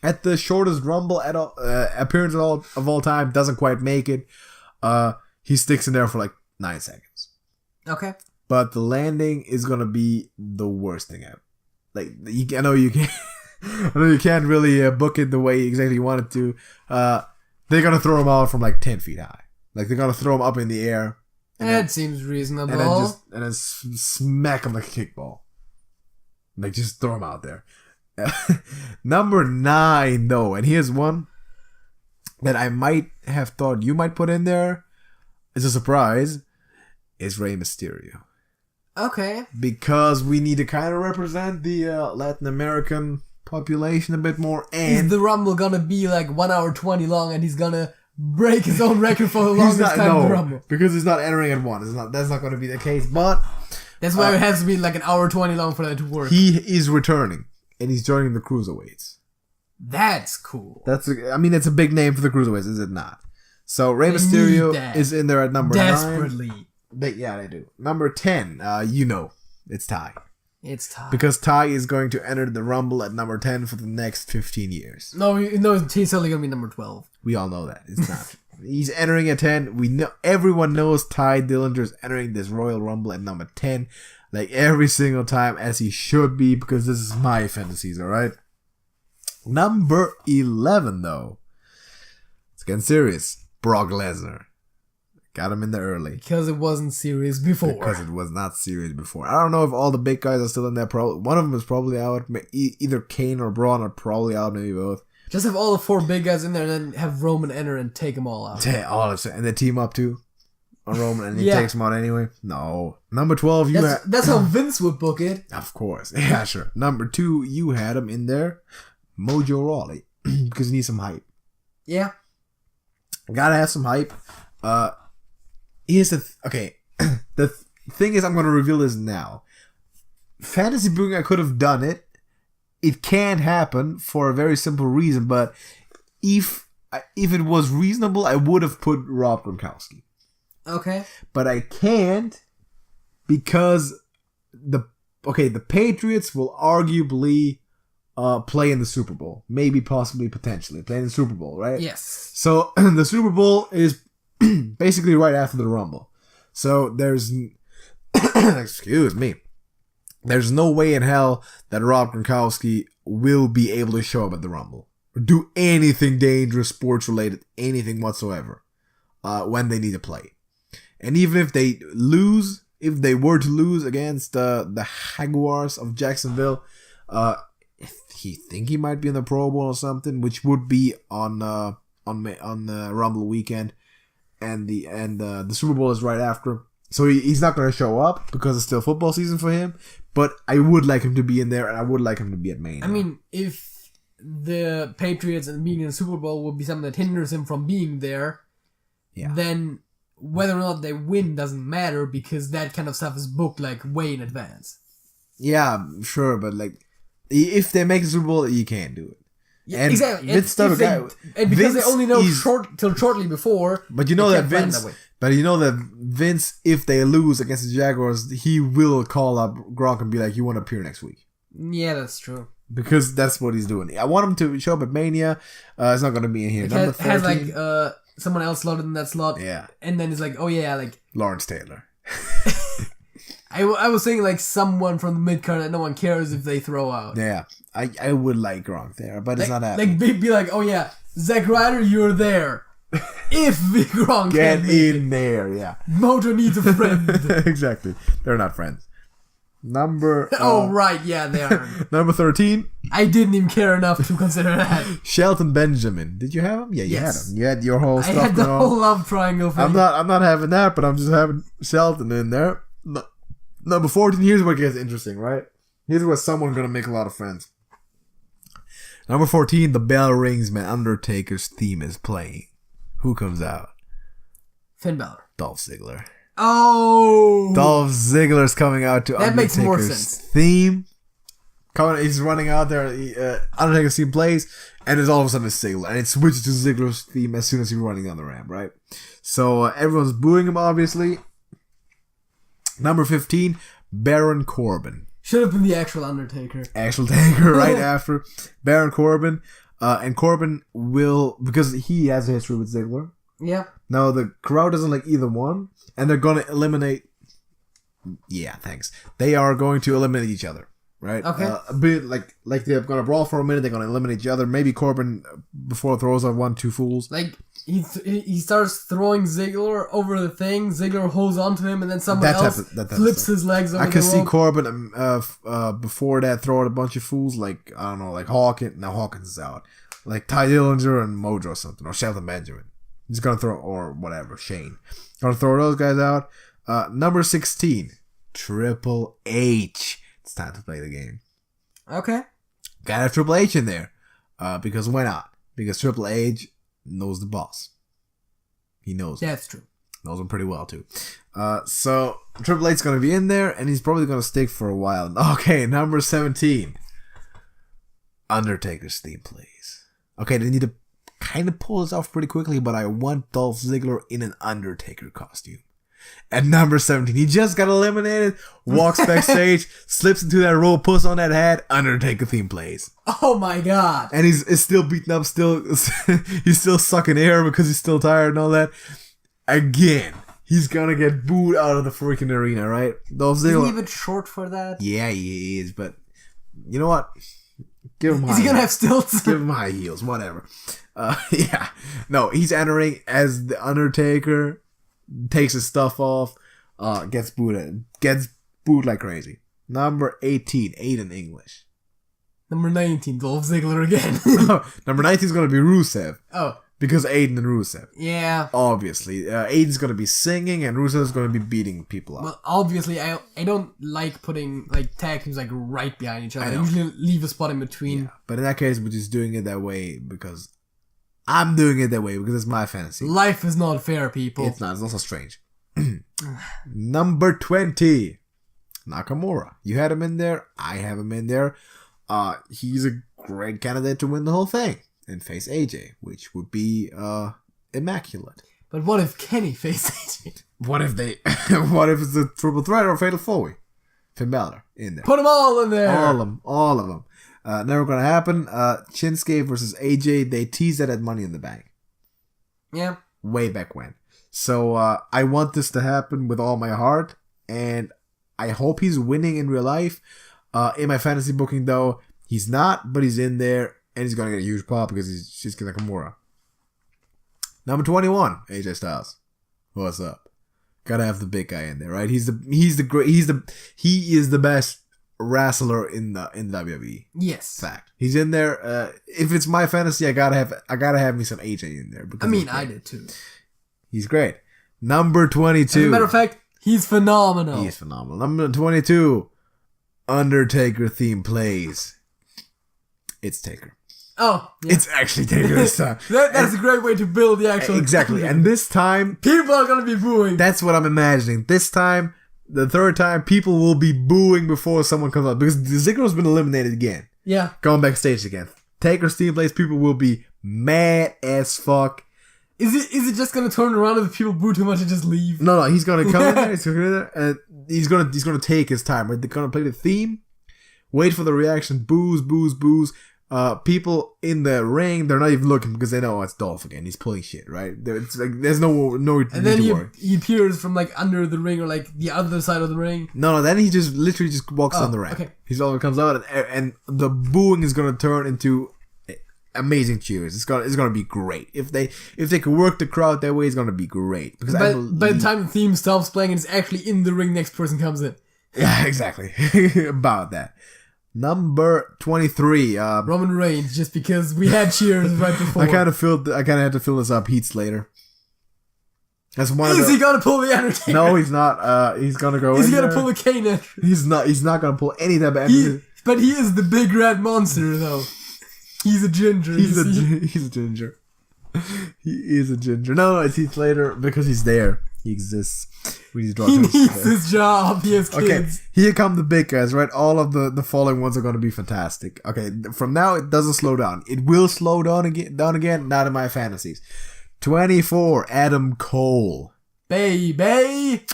at the shortest Rumble appearance of all time. Doesn't quite make it. He sticks in there for like 9 seconds. Okay. But the landing is going to be the worst thing ever. Like, I know you can't... I know you can't really book it the way exactly you want it to. They're going to throw him out from like 10 feet high. Like they're going to throw him up in the air. That seems reasonable. And then smack him like a kickball. Like just throw him out there. Number 9 though. And here's one that I might have thought you might put in there. It's a surprise. Is Rey Mysterio. Okay. Because we need to kind of represent the Latin American population a bit more. And is the Rumble gonna be like 1 hour 20 long and he's gonna break his own record for the longest time in the Rumble? Because he's not entering at 1. That's not gonna be the case. But that's why it has to be like 1 hour 20 long for that to work. He is returning and he's joining the cruiserweights. That's cool. It's a big name for the cruiserweights, is it not? So Rey Mysterio is in there at number 9. Desperately. Yeah, they do. Number 10, it's Ty. It's Ty. Because Ty is going to enter the Rumble at number 10 for the next 15 years. No, he's only going to be number 12. We all know that. It's not. He's entering at 10. We know, everyone knows Ty Dillinger is entering this Royal Rumble at number 10. Like every single time, as he should be, because this is my fantasies, alright? Number 11, though. It's getting serious. Brock Lesnar. Got him in there early. Because it wasn't serious before. Because it was not serious before. I don't know if all the big guys are still in there. One of them is probably out. Either Kane or Braun are probably out, maybe both. Just have all the 4 big guys in there and then have Roman enter and take them all out. And they team up too on Roman and he takes them out anyway. No. Number 12, that's how Vince would book it. Of course. Yeah, sure. Number 2, you had him in there. Mojo Rawley. Because he needs some hype. Yeah. Gotta have some hype. Here's the the thing is, I'm gonna reveal this now. Fantasy booking, I could have done it. It can't happen for a very simple reason. But if it was reasonable, I would have put Rob Gronkowski. Okay. But I can't because the Patriots will arguably play in the Super Bowl. Maybe, possibly, potentially play in the Super Bowl, right? Yes. So the Super Bowl is basically right after the Rumble. So there's excuse me. There's no way in hell that Rob Gronkowski will be able to show up at the Rumble or do anything dangerous, sports related, anything whatsoever when they need to play. And even if they lose, if they were to lose against the Jaguars of Jacksonville, he think he might be in the Pro Bowl or something, which would be on Rumble weekend, and the Super Bowl is right after. So he's not going to show up because it's still football season for him. But I would like him to be in there, and I would like him to be at Mania. I mean, if the Patriots and being in the Super Bowl would be something that hinders him from being there, then whether or not they win doesn't matter because that kind of stuff is booked like way in advance. Yeah, sure, but like if they make the Super Bowl, you can't do it. Yeah, and exactly. Vince And because Vince they only know till shortly before. But you know that Vince, if they lose against the Jaguars, he will call up Gronk and be like, "You want to appear next week?" Yeah, that's true. Because that's what he's doing. I want him to show up at Mania. It's not going to be in here. It Number 13. has like someone else slotted in that slot. Yeah. And then it's like, oh yeah, like Lawrence Taylor. I was saying like someone from the mid-card that no one cares if they throw out. Yeah. I would like Gronk there, but it's not happening. Like be like, oh yeah, Zack Ryder, you're there. If Gronk get in there, yeah. Mojo needs a friend. Exactly. They're not friends. Number oh right, yeah, they are. Number 13. I didn't even care enough to consider that. Shelton Benjamin. Did you have him? Yeah, you had him. You had your whole stuff. I had the whole love triangle for I'm not having that, but I'm just having Shelton in there. Number 14. Here's what gets interesting, right? Here's where someone's gonna make a lot of friends. Number 14. The bell rings, man. Undertaker's theme is playing. Who comes out? Finn Balor. Dolph Ziggler. Oh! Dolph Ziggler's coming out to that Undertaker's makes more sense. theme. He's running out there. Undertaker's theme plays, and it's all of a sudden Ziggler. And it switches to Ziggler's theme as soon as he's running down the ramp, right? So everyone's booing him, obviously. Number 15, Baron Corbin. Should have been the actual Undertaker. Actual Taker right after. Baron Corbin. And Corbin will, because he has a history with Ziggler. Yeah. Now, the crowd doesn't like either one, and they're going to eliminate... Yeah, thanks. They are going to eliminate each other, right? Okay. A bit like they're going to brawl for a minute, they're going to eliminate each other. Maybe Corbin, before throws on 1-2 fools. Like, he starts throwing Ziggler over the thing, Ziggler holds onto him, and then someone else flips his legs over the rope. I can see Corbin, before that, throwing a bunch of fools, like, I don't know, like Hawkins. Now Hawkins is out. Like Ty Dillinger and Mojo or something, or Shelton Benjamin. He's going to throw, or whatever, Shane. Going to throw those guys out. Number 16, Triple H. It's time to play the game. Okay. Gotta have Triple H in there. Because why not? Because Triple H knows the boss. He knows him. That's true. Knows him pretty well, too. So, Triple H's going to be in there, and he's probably going to stick for a while. Okay, number 17. Undertaker's theme, please. Okay, they need to kind of pull this off pretty quickly, but I want Dolph Ziggler in an Undertaker costume. At number 17, he just got eliminated, walks backstage, slips into that robe, puts on that hat, Undertaker theme plays. Oh my god. And he's still beaten up, he's still sucking air because he's still tired and all that. Again, he's gonna get booed out of the freaking arena, right? Dolph Ziggler. Isn't he a bit short for that? Yeah, he is, but you know what? Give him Is he gonna have stilts? Give him high heels, whatever. Yeah. No, he's entering as the Undertaker. takes his stuff off, gets booed like crazy. Number 18, Aiden English. Number 19, Dolph Ziggler again. Number 19 is going to be Rusev. Oh. Because Aiden and Rusev. Yeah. Obviously. Aiden's going to be singing and Rusev's going to be beating people up. Well, obviously, I don't like putting like tag teams like right behind each other. I usually leave a spot in between. Yeah, but in that case, we're just doing it that way because I'm doing it that way because it's my fantasy. Life is not fair, people. It's not. It's also strange. Number 20, Nakamura. You had him in there. I have him in there. He's a great candidate to win the whole thing and face AJ, which would be immaculate. But what if Kenny faced AJ? What if it's a triple threat or a fatal four-way? Finn Balor in there. Put them all in there. All of them. Never gonna happen. Shinsuke versus AJ. They teased that at Money in the Bank. Yeah. Way back when. So I want this to happen with all my heart, and I hope he's winning in real life. In my fantasy booking, though, he's not, but he's in there, and he's gonna get a huge pop because he's Shinsuke Nakamura. Number 21, AJ Styles. What's up? Gotta have the big guy in there, right? He is the best wrestler in the WWE. Yes. Fact. He's in there. If it's my fantasy, I gotta have me some AJ in there. I mean, I did too. He's great. Number 22. As a matter of fact, he's phenomenal. He's phenomenal. Number 22. Undertaker theme plays. It's Taker. Oh, yeah. It's actually Taker this time. That's a great way to build the actual... Exactly. And this time... people are going to be booing. That's what I'm imagining. This time, the third time, people will be booing before someone comes up. Because Ziggler's been eliminated again. Yeah. Going backstage again. Taker's theme plays, people will be mad as fuck. Is it just going to turn around if people boo too much and just leave? No, he's going to come in there. He's going to in there, and he's going to take his time. Right? They're going to play the theme. Wait for the reaction. Boos. People in the ring, they're not even looking because they know it's Dolph again. He's pulling shit, right? It's like there's no. And then he appears from like under the ring or like the other side of the ring. No. Then he just literally just walks on the ramp. Okay. He's all comes out, and the booing is gonna turn into amazing cheers. It's gonna be great. If they can work the crowd that way, it's gonna be great. Because by the time the theme stops playing and it's actually in the ring, next person comes in. Yeah, exactly. About that. Number 23. Roman Reigns, just because we had cheers right before. I kind of had to fill this up. Heath Slater. That's one. Is he gonna pull the Undertaker? No, he's not. He's gonna go. He's gonna pull the Kane entrance. He's not. He's not gonna pull any type of entrance. But he is the big red monster, though. He's a ginger. He's a ginger. He is a ginger. No, it's Heath Slater because he's there. He exists. He needs his job. He has kids. Okay, here come the big guys, right? All of the following ones are going to be fantastic. Okay, from now it doesn't slow down. It will slow down again. Not in my fantasies. 24, Adam Cole. Baby.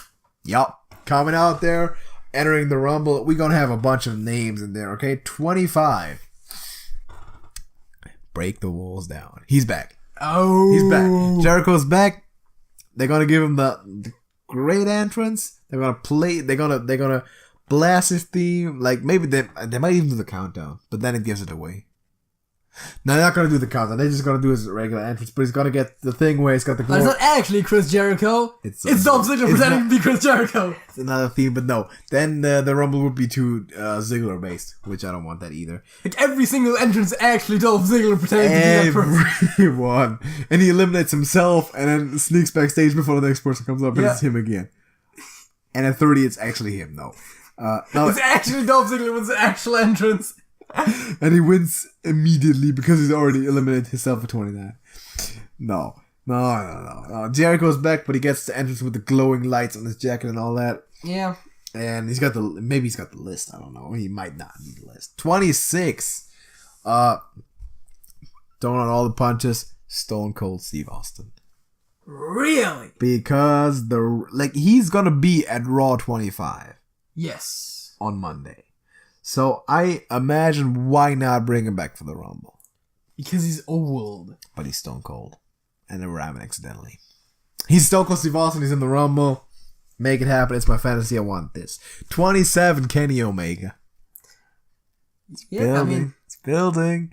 Yup. Coming out there, entering the Rumble. We're going to have a bunch of names in there, okay? 25. Break the walls down. He's back. Oh. He's back. Jericho's back. They're gonna give him the great entrance. They're gonna blast his theme. Like maybe they might even do the countdown, but then it gives it away. No, they're not gonna do the countdown. They're just gonna do his regular entrance, but he's gonna get the thing where it's got the glory. It's not actually Chris Jericho. It's Dolph Ziggler pretending to be Chris Jericho. It's another theme, but no. Then the Rumble would be too Ziggler based, which I don't want that either. Like every single entrance, actually Dolph Ziggler pretending to be that person. Everyone, and he eliminates himself, and then sneaks backstage before the next person comes up, and it's him again. And at 30, it's actually him, though. No, it's actually Dolph Ziggler with the actual entrance. And he wins immediately because he's already eliminated himself at 29. No. Jericho's back, but he gets the entrance with the glowing lights on his jacket and all that. Yeah. And maybe he's got the list. I don't know. He might not need the list. 26. Throwing on all the punches. Stone Cold Steve Austin. Really? Because he's gonna be at Raw 25. Yes. On Monday. So I imagine why not bring him back for the Rumble? Because he's old. But he's Stone Cold. And they were having accidentally. He's Stone Cold Steve Austin. He's in the Rumble. Make it happen. It's my fantasy. I want this. 27, Kenny Omega. It's building. It's building.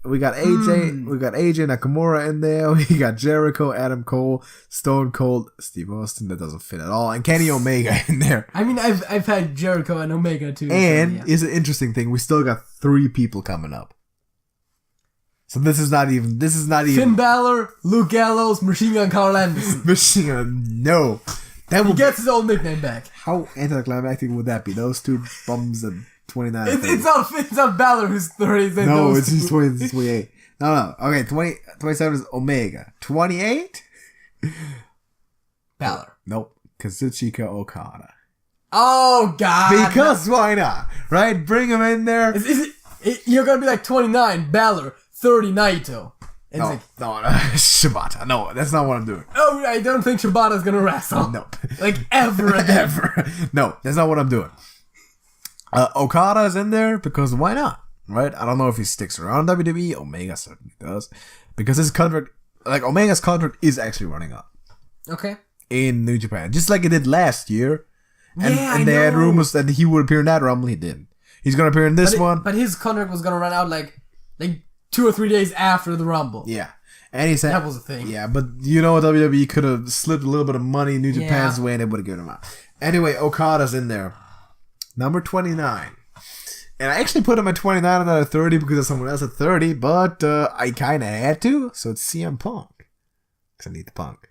We got AJ. We got AJ Nakamura in there. We got Jericho, Adam Cole, Stone Cold, Steve Austin. That doesn't fit at all, and Kenny Omega in there. I mean, I've had Jericho and Omega too. And it's an interesting thing. We still got 3 people coming up. So this is not even. Finn Balor, Luke Gallows, Machine Gun Carl Anderson. Machine Gun. No. He gets his old nickname back. How anticlimactic would that be? Those 2 bums at 29. It's not Balor who's 30. No, it's just 28. No. Okay, 27 is Omega. 28? Balor. Nope. Kazuchika Okada. Oh, God. Because why not? Right? Bring him in there. You're going to be like 29, Balor, 30, Naito. No, Shibata. No, that's not what I'm doing. Oh, I don't think Shibata's going to wrestle. No. Like, ever again. Ever. No, that's not what I'm doing. Okada is in there because why not? Right? I don't know if he sticks around WWE. Omega certainly does. Because his contract, like Omega's contract is actually running up. Okay. In New Japan. Just like it did last year. And they had rumors that he would appear in that Rumble. He didn't. He's going to appear in this one. But his contract was going to run out like 2 or 3 days after the Rumble. Yeah. And he said... That was a thing. Yeah, but WWE could have slipped a little bit of money New Japan's way and they would have given him out. Anyway, Okada's in there. Number 29. And I actually put him at 29 and not at 30 because of someone else at 30, but I kind of had to, so it's CM Punk. Because I need the Punk.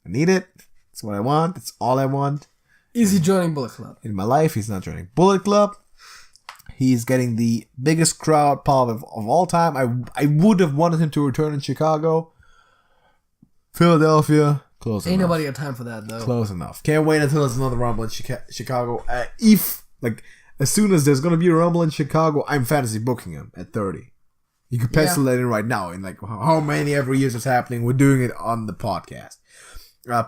I need it. It's what I want. It's all I want. Is he joining Bullet Club? In my life, he's not joining Bullet Club. He's getting the biggest crowd pop of all time. I would have wanted him to return in Chicago. Philadelphia, close enough. Ain't nobody got time for that, though. Close enough. Can't wait until there's another Rumble in Chicago. As soon as there's going to be a Rumble in Chicago, I'm fantasy booking him at 30. You can pencil that in right now. In how many every year it's happening. We're doing it on the podcast.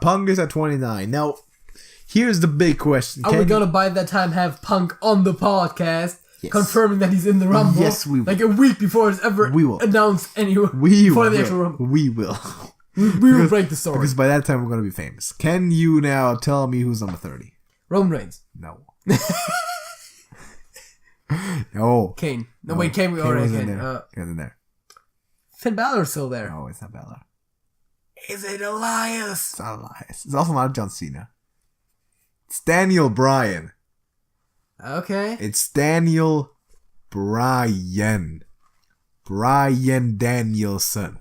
Punk is at 29. Now, here's the big question. Are we going to by that time have Punk on the podcast? Yes. Confirming that he's in the Rumble. Yes, we will. Like a week before it's ever announced anywhere. Before the actual Rumble. We will. We will break the story. Because by that time we're going to be famous. Can you now tell me who's number 30? Roman Reigns. No. No. Kane. No, wait, Kane. We already Kane. Kane's in there. Finn Balor's still there. No, it's not Balor. Is it Elias? It's not Elias. It's also not John Cena. It's Daniel Bryan. Okay. It's Daniel Bryan. Bryan Danielson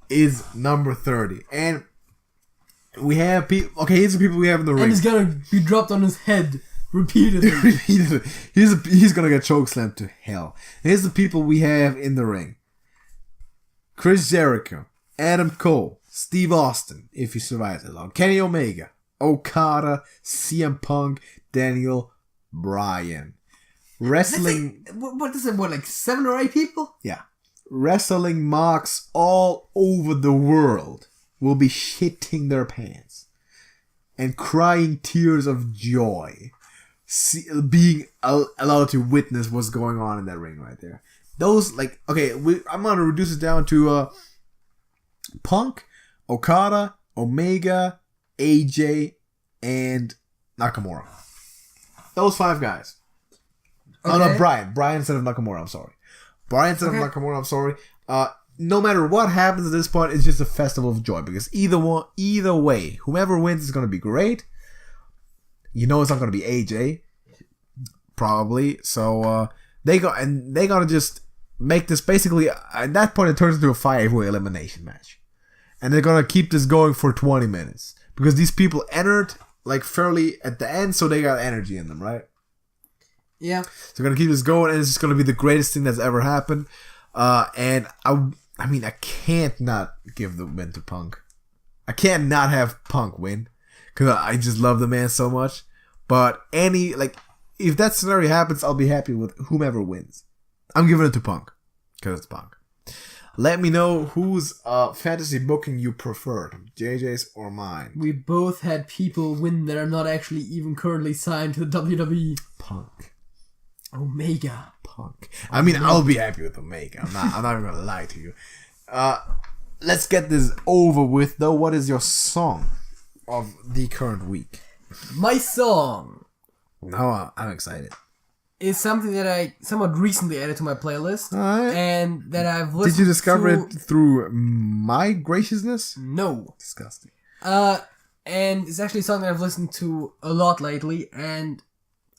is number 30. And we have people... Okay, here's the people we have in the ring. And he's gonna be dropped on his head repeatedly. He's gonna get chokeslammed to hell. Here's the people we have in the ring. Chris Jericho, Adam Cole, Steve Austin, if he survives it long, Kenny Omega, Okada, CM Punk, Daniel Bryan. Wrestling... What is it, like 7 or 8 people? Yeah. Wrestling marks all over the world will be shitting their pants and crying tears of joy, being allowed to witness what's going on in that ring right there. Those, I'm going to reduce it down to Punk, Okada, Omega, AJ, and Nakamura. Those 5 guys. Okay. Oh, no, Brian instead of Nakamura, I'm sorry. Nakamura, I'm sorry. No matter what happens at this point, it's just a festival of joy because either way, whoever wins is going to be great. You know it's not going to be AJ, probably. So they're gonna just make this basically. At that point, it turns into a 5-way elimination match, and they're gonna keep this going for 20 minutes because these people entered fairly at the end, so they got energy in them, right? Yeah. So we're gonna keep this going, and it's just gonna be the greatest thing that's ever happened. And I mean, I can't not give the win to Punk. I can't not have Punk win because I just love the man so much. But if that scenario happens, I'll be happy with whomever wins. I'm giving it to Punk because it's Punk. Let me know whose fantasy booking you preferred, JJ's or mine. We both had people win that are not actually even currently signed to the WWE. Punk. Omega. Punk. I mean, I'll be happy with Omega. I'm not even gonna lie to you. Let's get this over with, though. What is your song of the current week? My song. No, I'm excited. is something that I somewhat recently added to my playlist. Alright. And that I've listened to... Did you discover it through my graciousness? No. Disgusting. And it's actually a song that I've listened to a lot lately, and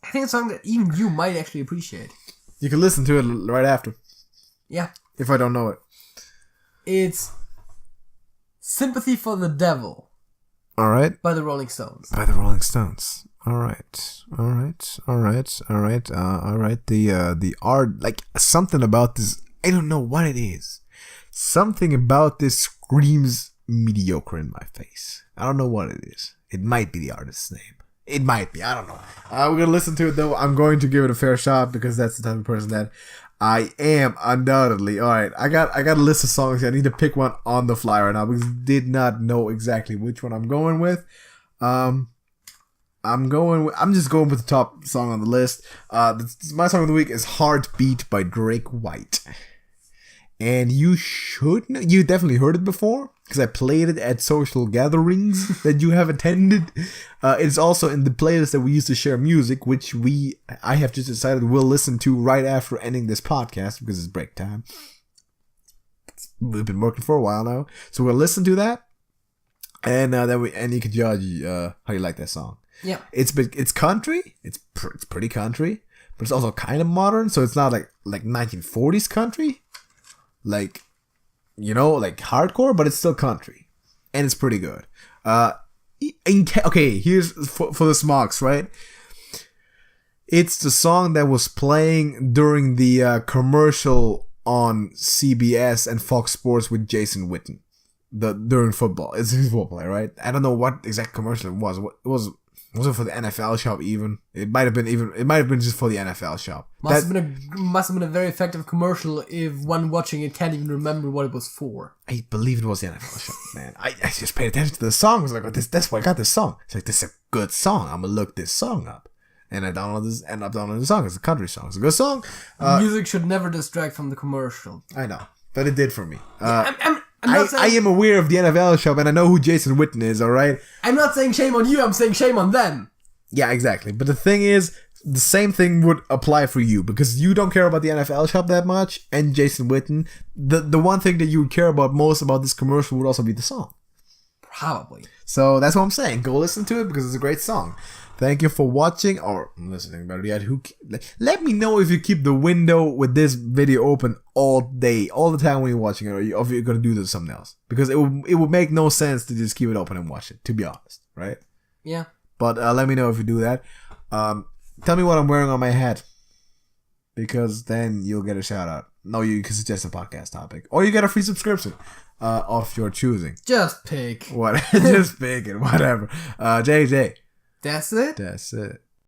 I think it's a song that even you might actually appreciate. You can listen to it right after. Yeah. If I don't know it. It's Sympathy for the Devil. Alright. By the Rolling Stones. By the Rolling Stones. Alright. The art, like, something about this, I don't know what it is. Something about this screams mediocre in my face. I don't know what it is. It might be the artist's name. It might be. I don't know. We're gonna listen to it though. I'm going to give it a fair shot because that's the type of person that I am, undoubtedly. All right, I got a list of songs here. I need to pick one on the fly right now because I did not know exactly which one I'm going with. I'm just going with the top song on the list. My song of the week is "Heartbeat" by Drake White. And you definitely heard it before because I played it at social gatherings that you have attended. It's also in the playlist that we used to share music, which I have just decided we'll listen to right after ending this podcast because it's break time. We've been working for a while now, so we'll listen to that, and then you can judge how you like that song. Yeah, it's country. It's pretty country, but it's also kind of modern, so it's not like 1940s country. Like hardcore, but it's still country, and it's pretty good. Okay, here's for the Smogs, right? It's the song that was playing during the commercial on CBS and Fox Sports with Jason Witten, during football. It's his football player, right? I don't know what exact commercial it was. Was it for the NFL shop even? It might have been just for the NFL shop. Must have been a very effective commercial if one watching it can't even remember what it was for. I believe it was the NFL shop, man. I just paid attention to the song. I was like, that's why I got this song. It's like, this is a good song. I'm gonna look this song up. And I downloaded the song. It's a country song. It's a good song. Music should never distract from the commercial. I know, but it did for me. I am aware of the NFL shop and I know who Jason Witten is, alright? I'm not saying shame on you, I'm saying shame on them. Yeah, exactly. But the thing is, the same thing would apply for you because you don't care about the NFL shop that much and Jason Witten. The one thing that you would care about most about this commercial would also be the song. Probably. So that's what I'm saying. Go listen to it because it's a great song. Thank you for watching or listening, better yet. Let me know if you keep the window with this video open all day, all the time when you're watching it, or if you're gonna do this something else. Because it would make no sense to just keep it open and watch it, to be honest, right? Yeah. But let me know if you do that. Tell me what I'm wearing on my hat, because then you'll get a shout out. No, you can suggest a podcast topic, or you get a free subscription of your choosing. Just pick. What? Just pick it. Whatever. JJ. That's it? That's it.